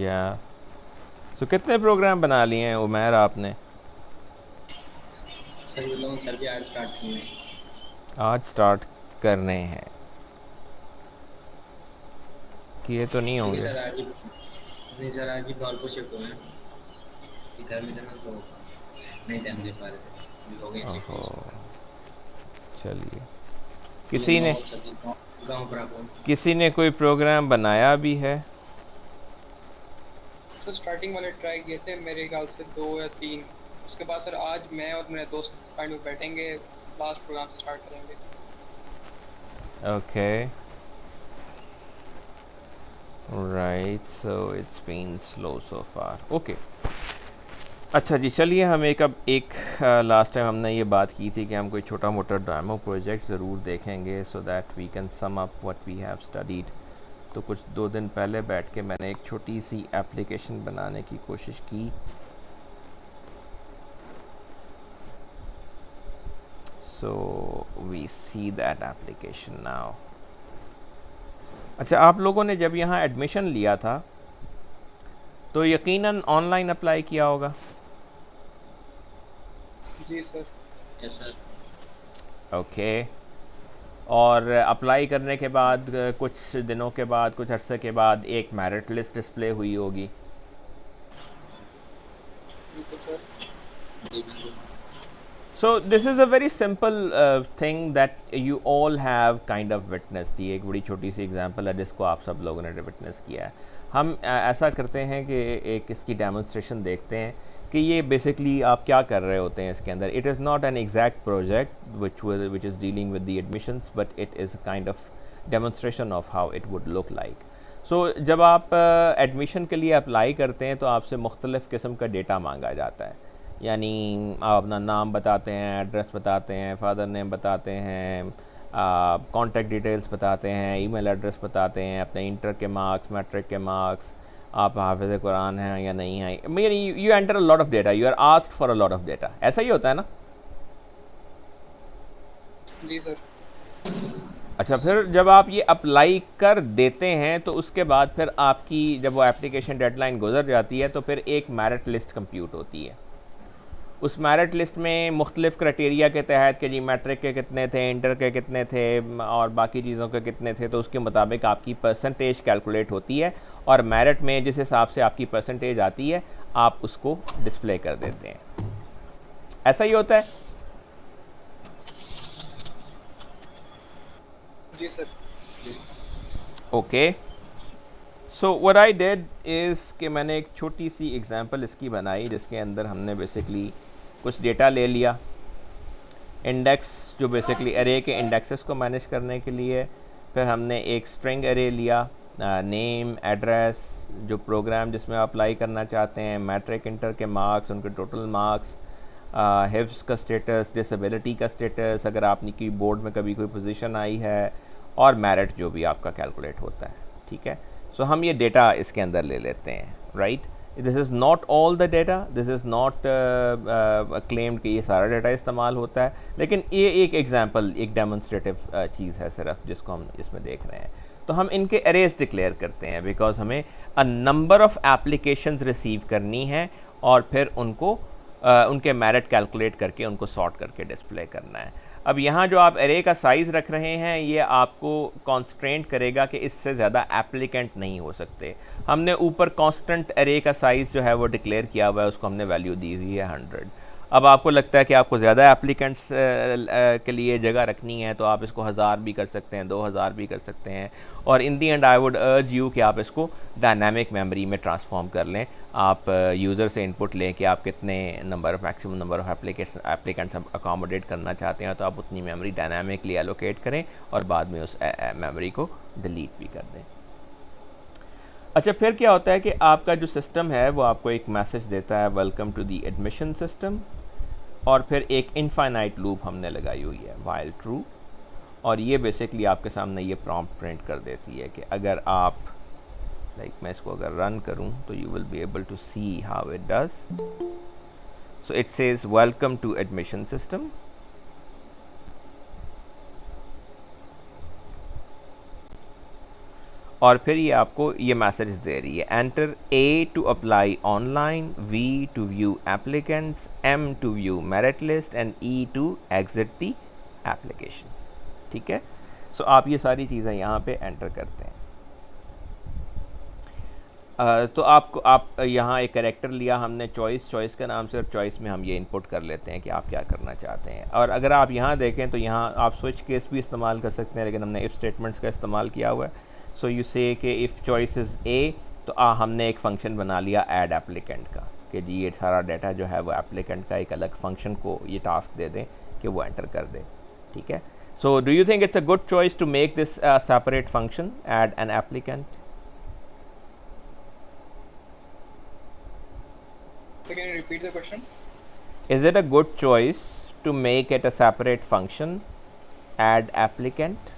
या तो कितने प्रोग्राम बना लिए हैं उमैर आपने? सर बताऊँ, सर भी आज स्टार्ट किए हैं। आज स्टार्ट करने हैं, किए तो नहीं होंगे। सर आज ही नहीं, सर आज ही बाल को शिफ्ट हुए हैं घर में जाना, तो नहीं टाइम दे पा रहे थे। हो गए ओहो, चलिए किसी ने सर जी गाँव बराबर। किसी ने कोई प्रोग्राम बनाया भी है? सर स्टार्टिंग वाले ट्राई किए थे मेरे ख्याल से 2 या 3। उसके बाद सर आज मैं और मेरे दोस्त काइंड ऑफ बैठेंगे, लास्ट प्रोग्राम से स्टार्ट करेंगे। Okay, right, so it's been slow so far. Okay, अच्छा जी, चलिए हम एक लास्ट टाइम हमने ये बात की थी कि हम कोई छोटा मोटा डेमो प्रोजेक्ट ज़रूर देखेंगे so that we can sum up what we have studied. तो कुछ 2 दिन पहले बैठ के मैंने एक छोटी सी एप्लीकेशन बनाने की कोशिश की। So we see that application now. अच्छा, आप लोगों ने जब यहाँ एडमिशन लिया था तो यकीनन ऑनलाइन अप्लाई किया होगा। जी सर। Yes sir. ओके, और अप्लाई करने के बाद कुछ दिनों के बाद, कुछ अरसे के बाद एक मेरिट लिस्ट डिस्प्ले हुई होगी। बिल्कुल सर। जी बिल्कुल। So this is a very simple thing that you all have kind of witnessed। ये एक बड़ी छोटी सी एग्जांपल है जिसको आप सब लोगों ने विटनेस किया है। हम ऐसा करते हैं कि एक इसकी डेमोन्स्ट्रेशन देखते हैं कि ये बेसिकली आप क्या कर रहे होते हैं इसके अंदर। It is not an exact project which is dealing with the admissions, but it is kind of demonstration of how it would look like. So जब आप एडमिशन के लिए अप्लाई करते हैं तो आपसे मुख्तलिफ़ किस्म का डेटा मांगा जाता है। यानी आप अपना नाम बताते हैं, एड्रेस बताते हैं, फादर नेम बताते हैं, कॉन्टैक्ट डिटेल्स बताते हैं, ईमेल एड्रेस बताते हैं, अपने इंटर के मार्क्स, मैट्रिक के मार्क्स, आप हाफिज़ कुरान हैं या नहीं हैं। यानी you enter a lot of data, you are asked for a lot of data. ऐसा ही होता है ना? जी सर। अच्छा, फिर जब आप ये अप्लाई कर देते हैं तो उसके बाद फिर आपकी जब वो एप्लीकेशन डेडलाइन गुजर जाती है तो फिर एक मेरिट लिस्ट कंप्यूट होती है। उस मेरिट लिस्ट में मुख्तलिफ़ क्राइटेरिया के तहत कि जी मैट्रिक के कितने थे, इंटर के कितने थे और बाकी चीज़ों के कितने थे, तो उसके मुताबिक आपकी परसेंटेज कैलकुलेट होती है और मेरिट में जिस हिसाब से आपकी परसेंटेज आती है आप उसको डिस्प्ले कर देते हैं। ऐसा ही होता है? जी sir. Okay, so what I did is कि मैंने एक छोटी सी एग्जांपल इसकी बनाई जिसके अंदर हमने बेसिकली कुछ डेटा ले लिया। इंडेक्स जो बेसिकली एरे के इंडेक्सेस को मैनेज करने के लिए, फिर हमने एक स्ट्रिंग एरे लिया, नेम, एड्रेस, जो प्रोग्राम जिसमें आप अप्लाई करना चाहते हैं, मैट्रिक, इंटर के मार्क्स, उनके टोटल मार्क्स, हिफ्स का स्टेटस, डिसेबिलिटी का स्टेटस अगर आपने की बोर्ड में कभी कोई पोजीशन आई है, और मेरिट जो भी आपका कैलकुलेट होता है। ठीक है, सो हम ये डेटा इसके अंदर ले लेते हैं। Right, this is not all the data, this is not claimed कि ये सारा डेटा इस्तेमाल होता है, लेकिन ये एक एग्जांपल, एक डेमोन्स्ट्रेटिव चीज़ है सिर्फ जिसको हम इसमें देख रहे हैं। तो हम इनके एरेज डिक्लेयर करते हैं बिकॉज हमें a number of applications receive करनी है और फिर उनको उनके मेरिट कैलकुलेट करके उनको सॉर्ट करके डिस्प्ले करना है। अब यहाँ जो आप एरे का साइज़ रख रहे हैं ये आपको कॉन्स्ट्रेंट करेगा कि इससे ज़्यादा एप्लीकेंट नहीं हो सकते। हमने ऊपर कांस्टेंट एरे का साइज़ जो है वो डिक्लेयर किया हुआ है, उसको हमने वैल्यू दी हुई है 100। अब आपको लगता है कि आपको ज़्यादा एप्लीकेंट्स के लिए जगह रखनी है तो आप इसको 1000 भी कर सकते हैं, 2000 भी कर सकते हैं, और in the end I would urge you कि आप इसको डायनामिक मेमोरी में ट्रांसफॉर्म कर लें। आप यूज़र से इनपुट लें कि आप कितने number of maximum number of applicants accommodate करना चाहते हैं, तो आप उतनी मेमोरी डायनामिकली एलोकेट करें और बाद में उस मेमोरी को डिलीट भी कर दें। अच्छा, फिर क्या होता है कि आपका जो सिस्टम है वो आपको एक मैसेज देता है, welcome to the admission system, और फिर एक इनफाइनाइट लूप हमने लगाई हुई है, व्हाइल ट्रू, और ये बेसिकली आपके सामने ये प्रॉम्प्ट प्रिंट कर देती है कि अगर आप मैं इसको अगर रन करूं तो you will be able to see how it does. So it says welcome to admission system, और फिर ये आपको ये मैसेज दे रही है, enter A to apply online, V to view applicants, M to view merit list and E to exit the application. ठीक है, सो आप ये सारी चीज़ें यहाँ पे एंटर करते हैं। तो आपको आप यहाँ एक कैरेक्टर लिया हमने चॉइस का नाम से, और चॉइस में हम ये इनपुट कर लेते हैं कि आप क्या करना चाहते हैं। और अगर आप यहाँ देखें तो यहाँ आप स्विच केस भी इस्तेमाल कर सकते हैं, लेकिन हमने इफ़ स्टेटमेंट्स का इस्तेमाल किया हुआ है। सो यू से कि इफ़ चॉइस इज़ ए, तो हमने एक फ़ंक्शन बना लिया ऐड एप्लीकेंट का कि जी ये सारा डाटा जो है वो एप्लीकेंट का एक अलग फंक्शन को ये टास्क दे दें कि वो एंटर कर दे। ठीक है, so do you think it's a good choice to make this separate function add an applicant? So can you repeat the question? Is it a good choice to make it a separate function, add applicant?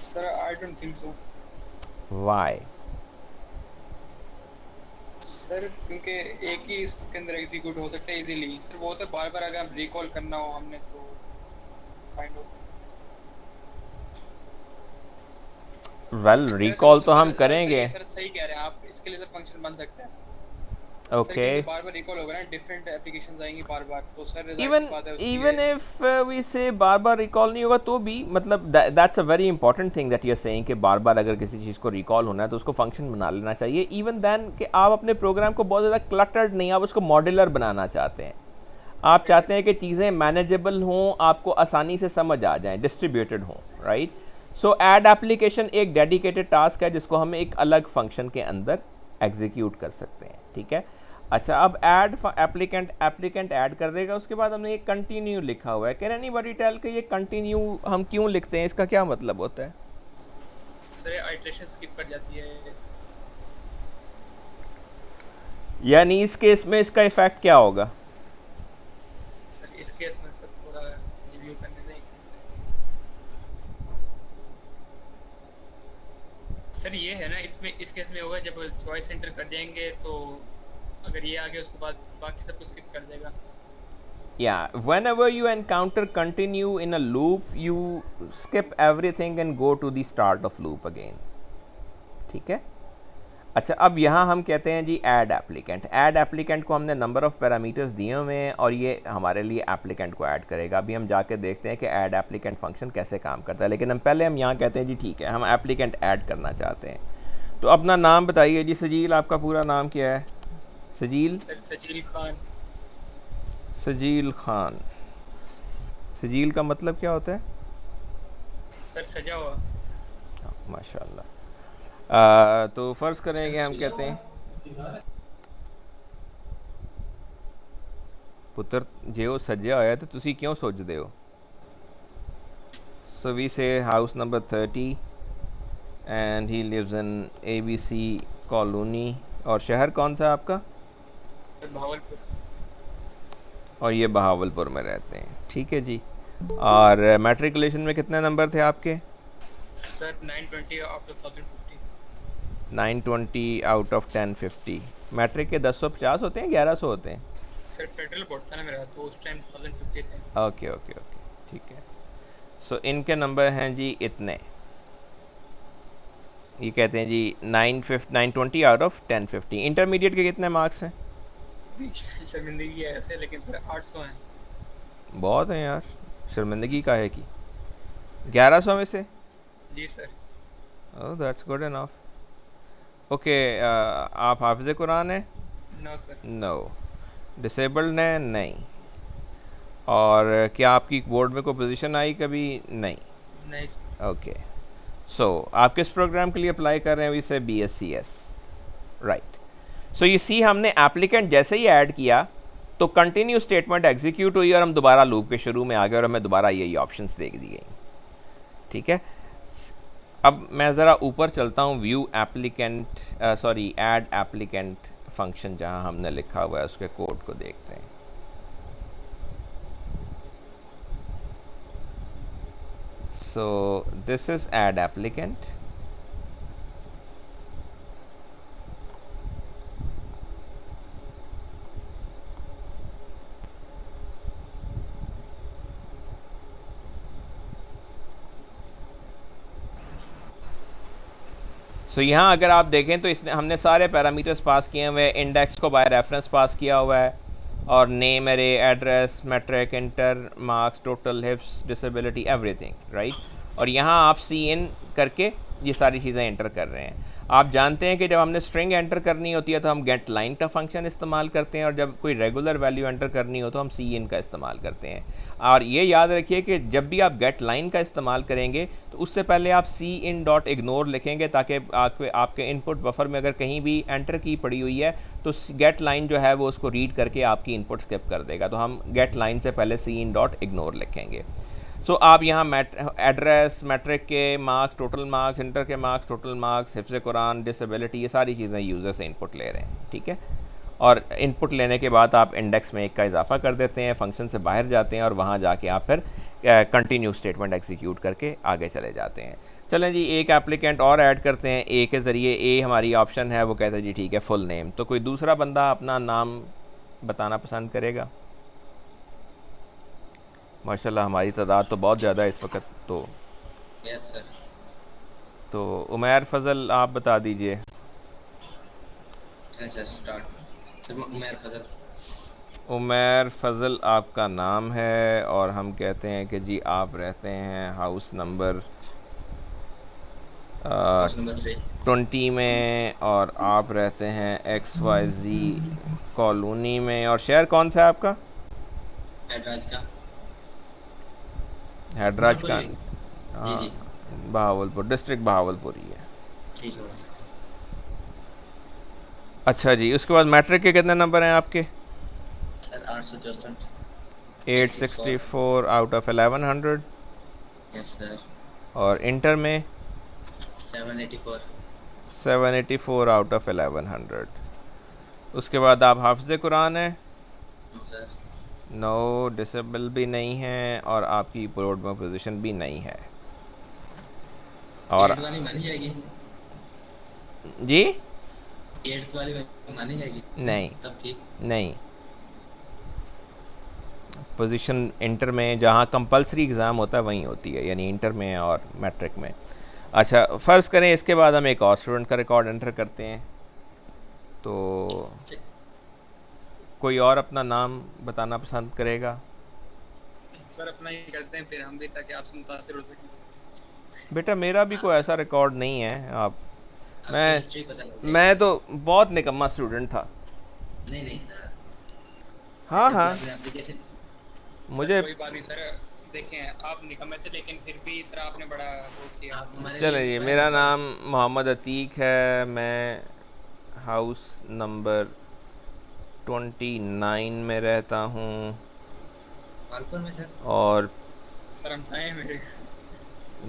Sir, I don't think so. Why? Sir क्योंकि एक ही इसके अंदर execute हो सकता है easily. Sir वो तो बार बार अगर रिकॉल करना हो हमने तो काइंड ऑफ Well, recall तो हम करेंगे। सर सही कह रहे हैं आप, इसके लिए सर फंक्शन बन सकते हैं। Okay. बार बार रिकॉल होगा ना, डिफरेंट एप्लीकेशंस आएंगी बार बार, तो sir Even if we say bar bar recall नहीं होगा तो भी मतलब that's a very important thing that you're saying कि बार बार अगर किसी चीज़ को recall होना है तो उसको फंक्शन बना लेना चाहिए। Even then कि आप अपने प्रोग्राम को बहुत ज़्यादा cluttered नहीं, आप उसको मॉड्यूलर बनाना चाहते हैं। आप चाहते हैं कि चीज़ें मैनेजेबल हों, आपको आसानी से समझ आ जाएं, डिस्ट्रीब्यूटेड हों, राइट? सो ऐड एप्लीकेशन एक डेडिकेटेड टास्क है जिसको हम एक अलग फंक्शन के अंदर एग्जीक्यूट कर सकते हैं। ठीक है, अच्छा अब ऐड एप्लीकेंट ऐड कर देगा, उसके बाद हमने ये कंटिन्यू लिखा हुआ है। कैन एनीबॉडी टेल कि ये कंटिन्यू हम क्यों लिखते हैं, इसका क्या मतलब होता है? सर आइटरेशन स्किप कर जाती है। यानी इस केस में इसका इफेक्ट क्या होगा? सर इस केस में सर थोड़ा रिव्यू करने नहीं। सर ये है ना, इसमें इस केस में होगा जब चॉइस एंटर कर देंगे तो अगर ये आ गया उसके बाद बाकी सब कुछ स्किप कर देगा। Yeah, whenever you encounter continue in a loop, you skip everything and go to the start of loop again. ठीक है, अच्छा अब यहाँ हम कहते हैं जी ऐड एप्लीकेंट। ऐड एप्लीकेंट को हमने नंबर ऑफ़ पैरामीटर्स दिए हुए हैं और ये हमारे लिए एप्लीकेंट को ऐड करेगा। अभी हम जाके देखते हैं कि ऐड एप्लीकेंट फंक्शन कैसे काम करता है, लेकिन हम यहाँ कहते हैं जी ठीक है हम एप्लीकेंट ऐड करना चाहते हैं। तो अपना नाम बताइए जी। सजील, आपका पूरा नाम क्या है? सजील? सजील खान। सजील खान। सजील का मतलब क्या होता है? सर सजा हुआ। माशाल्लाह। तो फ़र्ज़ करेंगे हम कहते हैं पुत्र जो सज्जा होया तो तुसी क्यों सोचते हो? So we say house number 30 and he lives in ABC colony. और शहर कौन सा आपका? बहावलपुर। और ये बहावलपुर में रहते हैं। ठीक है जी। और मैट्रिकुलेशन में कितने नंबर थे आपके? Sir 920 out of 1050। 920 out of 1050। Matric के 1050 होते हैं 1100 होते हैं? सर फेडरल बोर्ड था ना मेरा, तो उस टाइम 1050 थे। ओके ओके ओके, ठीक है। सो इनके नंबर हैं जी इतने, ये कहते हैं जी 920 आउट ऑफ 1050। इंटरमीडिएट के कितने मार्क्स हैं? शर्मिंदगी है ऐसे, लेकिन सर 800 हैं। बहुत हैं यार, शर्मिंदगी का है कि 1100 में से? जी sir. Oh that's good enough. Okay, आप हाफिज़ कुरान हैं? No sir. नो। डिसेबल्ड हैं? नहीं। और क्या आपकी बोर्ड में कोई पोजीशन आई कभी? नहीं। नहीं सर। ओके, सो आप किस प्रोग्राम के लिए अप्लाई कर रहे हैं? इसे BScs, राइट। सो ये सी हमने एप्लीकेंट जैसे ही ऐड किया तो कंटिन्यू स्टेटमेंट एग्जीक्यूट हुई और हम दोबारा लूप के शुरू में आ गए और हमें दोबारा यही ऑप्शंस दे दी गई। ठीक है, अब मैं ज़रा ऊपर चलता हूँ view applicant sorry add applicant function जहाँ हमने लिखा हुआ है उसके कोड को देखते हैं। So this is add applicant. सो यहाँ अगर आप देखें तो इसने हमने सारे पैरामीटर्स पास किए हुए हैं। इंडेक्स को बाय रेफरेंस पास किया हुआ है और name, array, address, matric, inter, marks, total, हिफ्स, डिसेबिलिटी, एवरीथिंग, राइट। और यहाँ आप सी इन करके ये सारी चीज़ें एंटर कर रहे हैं। आप जानते हैं कि जब हमने स्ट्रिंग एंटर करनी होती है तो हम गेट लाइन का फंक्शन इस्तेमाल करते हैं, और जब कोई रेगुलर वैल्यू एंटर करनी हो तो हम सी इन का इस्तेमाल करते हैं। और ये याद रखिए कि जब भी आप गेट लाइन का इस्तेमाल करेंगे तो उससे पहले आप सी इन डॉट इग्नोर लिखेंगे, ताकि आपके इनपुट बफर में अगर कहीं भी एंटर की पड़ी हुई है तो गेट लाइन जो है वो उसको रीड करके आपकी इनपुट स्किप कर देगा। तो हम गेट लाइन से पहले सी इन डॉट इग्नोर लिखेंगे। सो आप यहाँ एड्रेस, मैट्रिक के मार्क्स, टोटल मार्क्स, इंटर के मार्क्स, टोटल मार्क्स, हिफ्ज़ कुरान, डिसेबिलिटी, ये सारी चीज़ें यूज़र से इनपुट ले रहे हैं, ठीक है। और इनपुट लेने के बाद आप इंडेक्स में 1 का इजाफा कर देते हैं, फंक्शन से बाहर जाते हैं और वहाँ जाके आप फिर कंटिन्यू स्टेटमेंट एग्जीक्यूट करके आगे चले जाते हैं। चलें जी, एक एप्लीकेंट और ऐड करते हैं ए के ज़रिए। ए हमारी ऑप्शन है, वो कहता है जी ठीक है फुल नेम। तो कोई दूसरा बंदा अपना नाम बताना पसंद करेगा? माशाल्लाह हमारी तादाद तो बहुत ज़्यादा है इस वक्त। तो यस सर। तो उमैर फजल आप बता दीजिए। अच्छा स्टार्ट सर। उमैर फजल आपका नाम है और हम कहते हैं कि जी आप रहते हैं हाउस नंबर 20 में, और आप रहते हैं XYZ कॉलोनी में, और शहर कौन सा है आपका? हैदराज का। हाँ, जी। बहावलपुर डिस्ट्रिक्ट, बहावलपुर ही है। ठीक है अच्छा जी, उसके बाद मैट्रिक के कितने नंबर हैं आपके? Sir 864। 864 out of 1100। Yes sir. और इंटर में 784। 784 आउट ऑफ 1100। उसके बाद आप हाफिज़ कुरान है? सर नो, डिसेबल भी नहीं है, और आपकी बोर्ड में पोजीशन भी नहीं है। और 8 वाली मानी जाएगी? जी 8 वाली मानी जाएगी? नहीं, तब ठीक। नहीं। पोजीशन इंटर में जहाँ कंपलसरी एग्ज़ाम होता है वहीं होती है, यानी इंटर में और मैट्रिक में। अच्छा, फ़र्ज़ करें इसके बाद हम एक और स्टूडेंट का रिकॉर्ड एंटर करते हैं। तो कोई और अपना नाम बताना पसंद करेगा? सर अपना ही करते हैं फिर हम भी, ताकि आपसे मुतासिर हो सकें। बेटा मेरा भी कोई ऐसा रिकॉर्ड नहीं है। आप हिस्ट्री पता लग मैं तो बहुत निकम्मा स्टूडेंट था। नहीं सर। हाँ हाँ, एप्लीकेशन मुझे कोई बात नहीं सर, देखें आप निकम्मे थे लेकिन फिर भी सर आपने बड़ा वो किया। चलिए, मेरा नाम मोहम्मद अतीक है। मैं हाउस नंबर 29 में रहता हूँ, कानपुर में सर। और सर हम साए मेरे।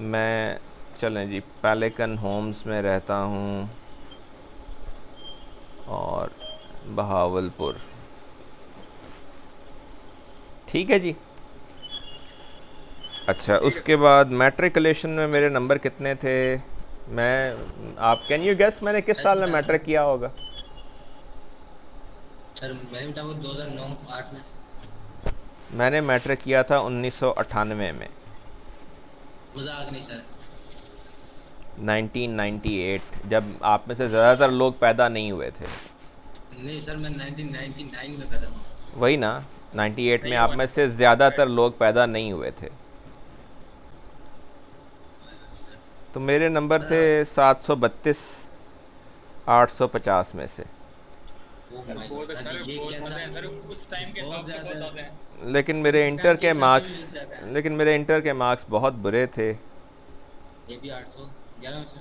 मैं चलें जी पैलिकन होम्स में रहता हूँ, और बहावलपुर। ठीक है जी। अच्छा, उसके बाद मैट्रिकुलेशन में मेरे नंबर कितने थे? आप कैन यू गेस मैंने किस साल में मैट्रिक किया होगा? सर मैंने बताया 2009-8 में। मैंने मैट्रिक किया था 1998 में। मजाक नहीं सर। 1998, जब आप में से ज़्यादातर लोग पैदा नहीं हुए थे। नहीं सर, मैं 1999 में पैदा हुआ। वही ना, 98 में आप में से ज़्यादातर लोग पैदा नहीं हुए थे। तो मेरे नंबर थे 732 850 में से। बहुत है सर, बहुत ज़्यादा है सर, उस टाइम के हिसाब से बहुत ज़्यादा है। लेकिन मेरे इंटर के मार्क्स बहुत बुरे थे। ये भी 811 में से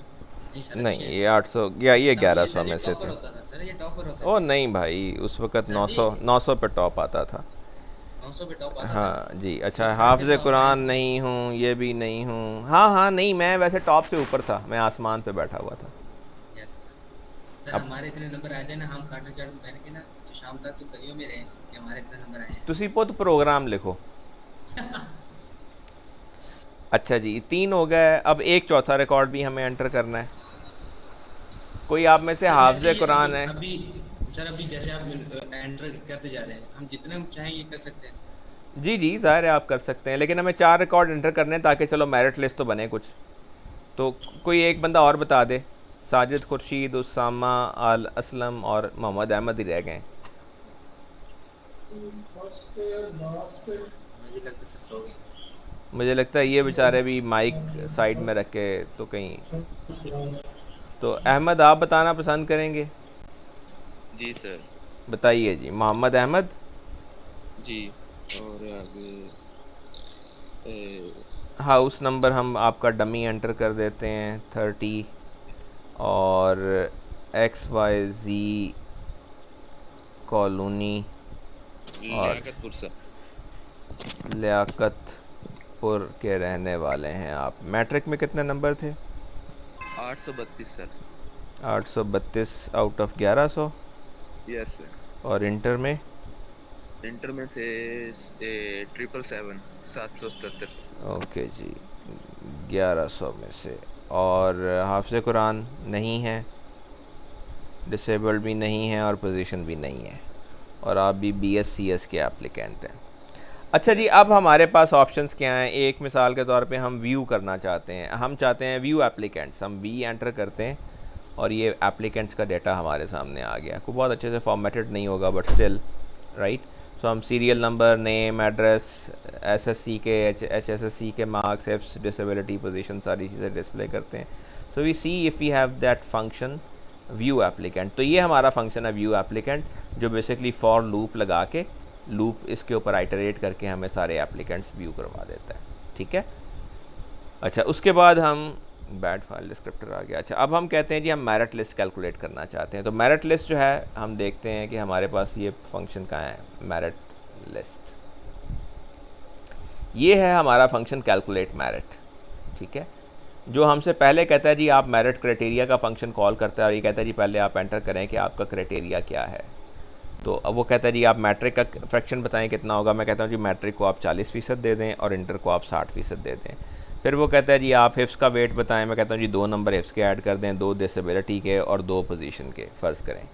नहीं सर। नहीं, ये 800 या ये 1100 में से थे। सर ये टॉपर होता ओ नहीं भाई, उस वक़्त 900 पे टॉप आता था। 900 पे टॉप आता था। हाँ जी। अच्छा, हाफिज़ कुरान नहीं हूँ, ये भी नहीं हूँ। हाँ नहीं, मैं वैसे टॉप से ऊपर था, मैं आसमान पे बैठा हुआ था। Yes sir. हमारे इतने नंबर आ जाए ना, हम काटो चाट पहन के ना तो शाम तक तो गलियों में रहे कि हमारे इतने नंबर आए हैं। तुसी पुत प्रोग्राम लिखो। अच्छा जी, 3 हो गए। अब एक चौथा रिकॉर्ड भी हमें एंटर करना है। कोई आप में से हाफिज़ कुरान है? अभी सर, अभी जैसे आप एंटर करते जा रहे हैं, हम जितने चाहें ये कर सकते हैं। जी ज़ाहिर है आप कर सकते हैं, लेकिन हमें 4 रिकॉर्ड एंटर करने हैं ताकि चलो मेरिट लिस्ट तो बने कुछ। तो कोई एक बंदा और बता दे। साजिद, खुर्शीद, उसामा, अल असलम और मोहम्मद अहमद ही रह गए। मुझे लगता है सो गए। मुझे लगता है ये बेचारे भी माइक साइड में रख के तो कहीं। तो अहमद आप बताना पसंद करेंगे? जी सर। बताइए जी, मोहम्मद अहमद। जी, और आगे हाउस नंबर हम आपका डमी एंटर कर देते हैं 30, और XYZ कॉलोनी और लियाकतपुर सर। लियाकतपुर के रहने वाले हैं आप। मैट्रिक में कितने नंबर थे? 832 sir. 832 out of 1100। Yes sir. और इंटर में? इंटर में थे 777 ओके जी, 1100 में से। और हाफ़िज़ कुरान नहीं है, डिसेबल्ड भी नहीं है, और पोजीशन भी नहीं है, और आप भी BScs के एप्लीकेंट हैं। अच्छा जी, अब हमारे पास ऑप्शंस क्या हैं? एक मिसाल के तौर पे हम व्यू करना चाहते हैं, हम चाहते हैं व्यू एप्लीकेंट्स, हम वी एंटर करते हैं और ये एप्लीकेंट्स का डेटा हमारे सामने आ गया। कोई बहुत अच्छे से फॉर्मेटेड नहीं होगा बट स्टिल राइट। सो हम serial number, name, address, SSC के, HSSC के मार्क्स, हिफ्स, डिसेबिलिटी, पोजीशन, सारी चीज़ें डिस्प्ले करते हैं। So we see if we have that function view applicant. तो ये हमारा फंक्शन है व्यू एप्लीकेंट, जो बेसिकली फॉर लूप लगा के लूप इसके ऊपर आइटरेट करके हमें सारे एप्लीकेंट्स व्यू करवा देता है। ठीक है। अच्छा, उसके बाद हम बैड फाइल डिस्क्रिप्टर आ गया। अच्छा, अब हम कहते हैं जी हम मेरिट लिस्ट कैलकुलेट करना चाहते हैं। तो मेरिट लिस्ट जो है हम देखते हैं कि हमारे पास ये फंक्शन कहाँ है, मेरिट लिस्ट। ये है हमारा फंक्शन कैलकुलेट मेरिट। ठीक है, जो हमसे पहले कहता है जी आप मेरिट क्राइटेरिया का फंक्शन कॉल करता है, और ये कहता है जी पहले आप एंटर करें कि आपका क्राइटेरिया क्या है। तो अब वो कहता है जी आप मैट्रिक का फ्रैक्शन बताएं कितना होगा। मैं कहता हूँ जी मैट्रिक को आप 40% दे दें और इंटर को आप 60% दे दें। फिर वो कहता है जी आप हिफ्स का वेट बताएं। मैं कहता हूँ जी 2 नंबर हिफ्स के ऐड कर दें, 2 डिसेबिलिटी के और 2 पोजीशन के फ़र्ज़ करें।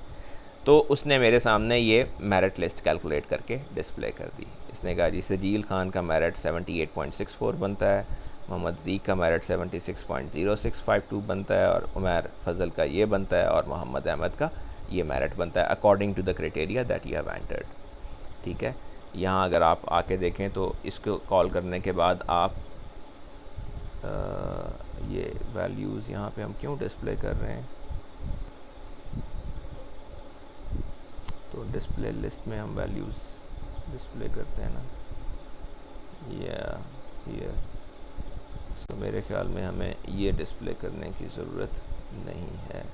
तो उसने मेरे सामने ये मेरिट लिस्ट कैलकुलेट करके डिस्प्ले कर दी। इसने कहा जी सजील खान का मेरिट 78.64 बनता है, मोहम्मद ज़ीक का मेरिट 76.0652 बनता है, और उमर फजल का ये बनता है, और मोहम्मद अहमद का ये मेरिट बनता है according to the criteria that you have entered. ठीक है, यहाँ अगर आप आके देखें तो इसको कॉल करने के बाद आप ये वैल्यूज़ यहाँ पे हम क्यों डिस्प्ले कर रहे हैं, तो डिस्प्ले लिस्ट में हम वैल्यूज़ डिस्प्ले करते हैं ना, ये तो मेरे ख्याल में हमें ये डिस्प्ले करने की ज़रूरत नहीं है।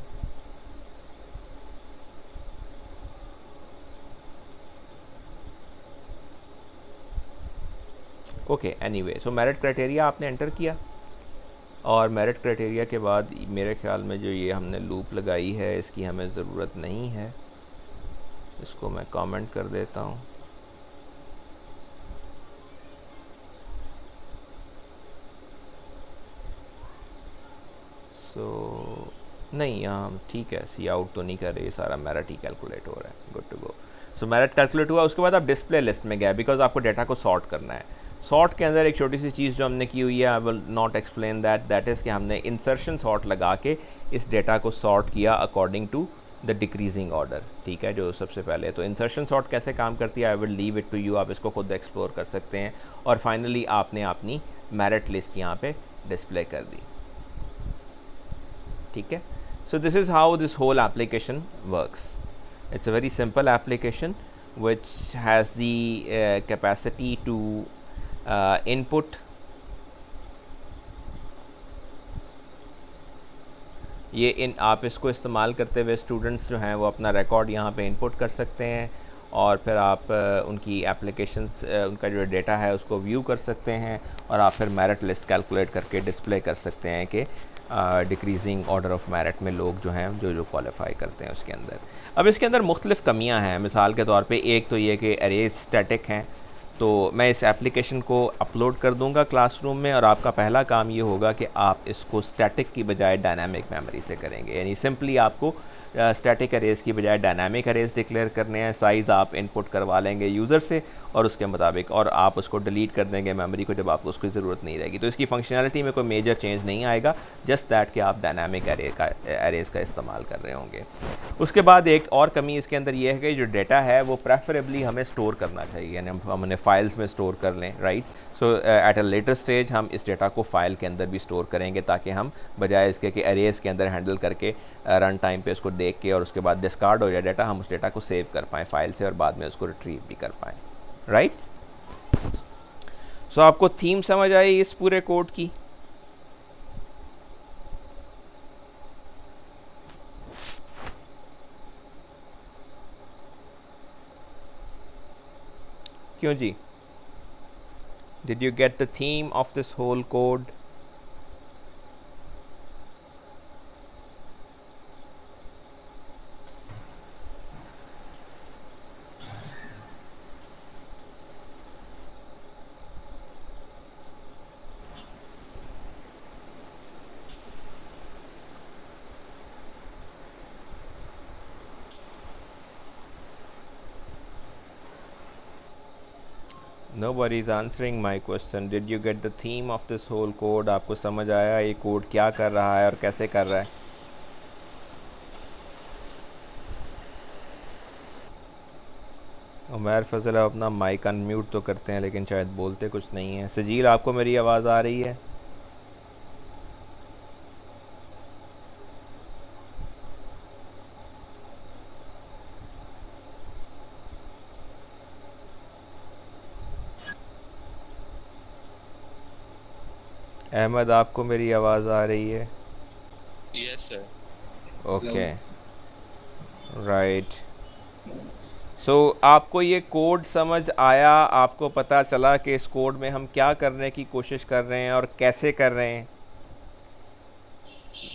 ओके, एनीवे, सो मेरिट क्राइटेरिया आपने एंटर किया, और मेरिट क्राइटेरिया के बाद मेरे ख्याल में जो ये हमने लूप लगाई है इसकी हमें ज़रूरत नहीं है। इसको मैं कमेंट कर देता हूँ। सो नहीं, यहाँ ठीक है, सी आउट तो नहीं कर रही, सारा मेरिट ही कैलकुलेट हो रहा है। Good to go. So merit calculate हुआ, उसके बाद आप डिस्प्ले लिस्ट में गए बिकॉज आपको डेटा को सॉर्ट करना है। सॉर्ट के अंदर एक छोटी सी चीज़ जो हमने की हुई है, I will not explain that is कि हमने इंसर्शन सॉर्ट लगा के इस डेटा को सॉर्ट किया according to the decreasing order. ठीक है, जो सबसे पहले तो इंसर्शन सॉर्ट कैसे काम करती है I will leave it to you, आप इसको खुद एक्सप्लोर कर सकते हैं। और फाइनली आपने अपनी मेरिट लिस्ट यहाँ पे डिस्प्ले कर दी। ठीक है, so this is how this whole application works. It's a very simple application which has the capacity to input ये आप इसको इस्तेमाल करते हुए स्टूडेंट्स जो हैं वो अपना रिकॉर्ड यहाँ पे इनपुट कर सकते हैं, और फिर आप उनकी एप्लीकेशंस, उनका जो डेटा है उसको व्यू कर सकते हैं, और आप फिर मेरिट लिस्ट कैलकुलेट करके डिस्प्ले कर सकते हैं कि डिक्रीजिंग ऑर्डर ऑफ मेरिट में लोग जो हैं जो क्वालिफाई करते हैं उसके अंदर। अब इसके अंदर मुख्तलिफ़ कमियां हैं। मिसाल के तौर पे एक तो ये कि अरेज स्टैटिक हैं, तो मैं इस एप्लीकेशन को अपलोड कर दूंगा क्लासरूम में, और आपका पहला काम ये होगा कि आप इसको स्टैटिक की बजाय डायनामिक मेमोरी से करेंगे। यानी सिंपली आपको स्टैटिक अरेज की बजाय डायनामिक अरेज डिक्लेयर करने हैं। साइज़ आप इनपुट करवा लेंगे यूज़र से और उसके मुताबिक, और आप उसको डिलीट कर देंगे मेमोरी को जब आपको उसकी ज़रूरत नहीं रहेगी। तो इसकी फंक्शनैलिटी में कोई मेजर चेंज नहीं आएगा, जस्ट दैट कि आप डायनामिक अरेज का इस्तेमाल कर रहे होंगे। उसके बाद एक और कमी इसके अंदर ये है कि जो डेटा है वो प्रेफरेबली हमें स्टोर करना चाहिए, यानी हमने फाइल्स में स्टोर कर लें, right. So at a later stage हम इस डेटा को फाइल के अंदर भी स्टोर करेंगे, ताकि हम बजाय इसके कि अरेज के अंदर हैंडल करके रन टाइम पे उसको देख के और उसके बाद डिस्कार्ड हो जाए डाटा, हम उस डेटा को सेव कर पाएँ फाइल से और बाद में उसको रिट्रीव भी कर पाएँ, राइट। सो आपको थीम समझ आई इस पूरे कोड की? क्यों जी? Did you get the theme of this whole code? Nobody is answering my question. Did you get the theme of this whole code? आपको समझ आया ये कोड क्या कर रहा है और कैसे कर रहा है? उमर फजल आप अपना माइक अनम्यूट तो करते हैं लेकिन शायद बोलते कुछ नहीं है। सजील आपको मेरी आवाज़ आ रही है? अहमद आपको मेरी आवाज़ आ रही है? Yes sir. Okay, right. So आपको ये कोड समझ आया? आपको पता चला कि इस कोड में हम क्या करने की कोशिश कर रहे हैं और कैसे कर रहे हैं?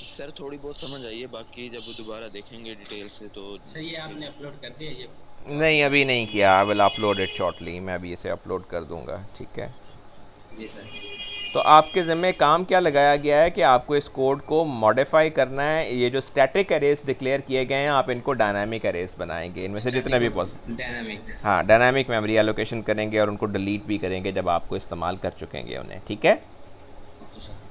सर थोड़ी बहुत समझ आई है, बाकी जब दोबारा देखेंगे डिटेल से तो। सर ये आपने अपलोड कर दिया ये? नहीं अभी नहीं किया। I will upload it shortly. मैं अभी इसे अपलोड कर दूंगा, ठीक है। जी सर। तो आपके ज़िम्मे काम क्या लगाया गया है कि आपको इस कोड को मॉडिफाई करना है। ये जो स्टैटिक अरेज डिक्लेयर किए गए हैं आप इनको डायनामिक अरेज बनाएंगे, इनमें से जितने भी पॉसिबल। डायनामिक, हाँ, डायनामिक मेमोरी एलोकेशन करेंगे और उनको डिलीट भी करेंगे जब आपको इस्तेमाल कर चुकेंगे उन्हें, ठीक है। Okay sir.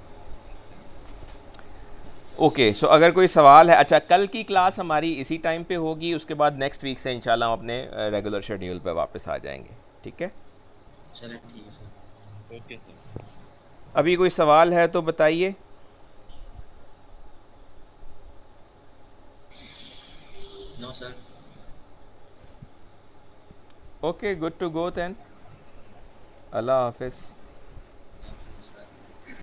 ओके, सो अगर कोई सवाल है। अच्छा, कल की क्लास हमारी इसी टाइम पे होगी, उसके बाद नेक्स्ट वीक से इंशाल्लाह हम अपने रेगुलर शेड्यूल पे वापस आ जाएंगे, ठीक है। चलिए ठीक है सर। Okay sir. अभी कोई सवाल है तो बताइए। No sir. Okay, good to go then. अल्लाह हाफिज़।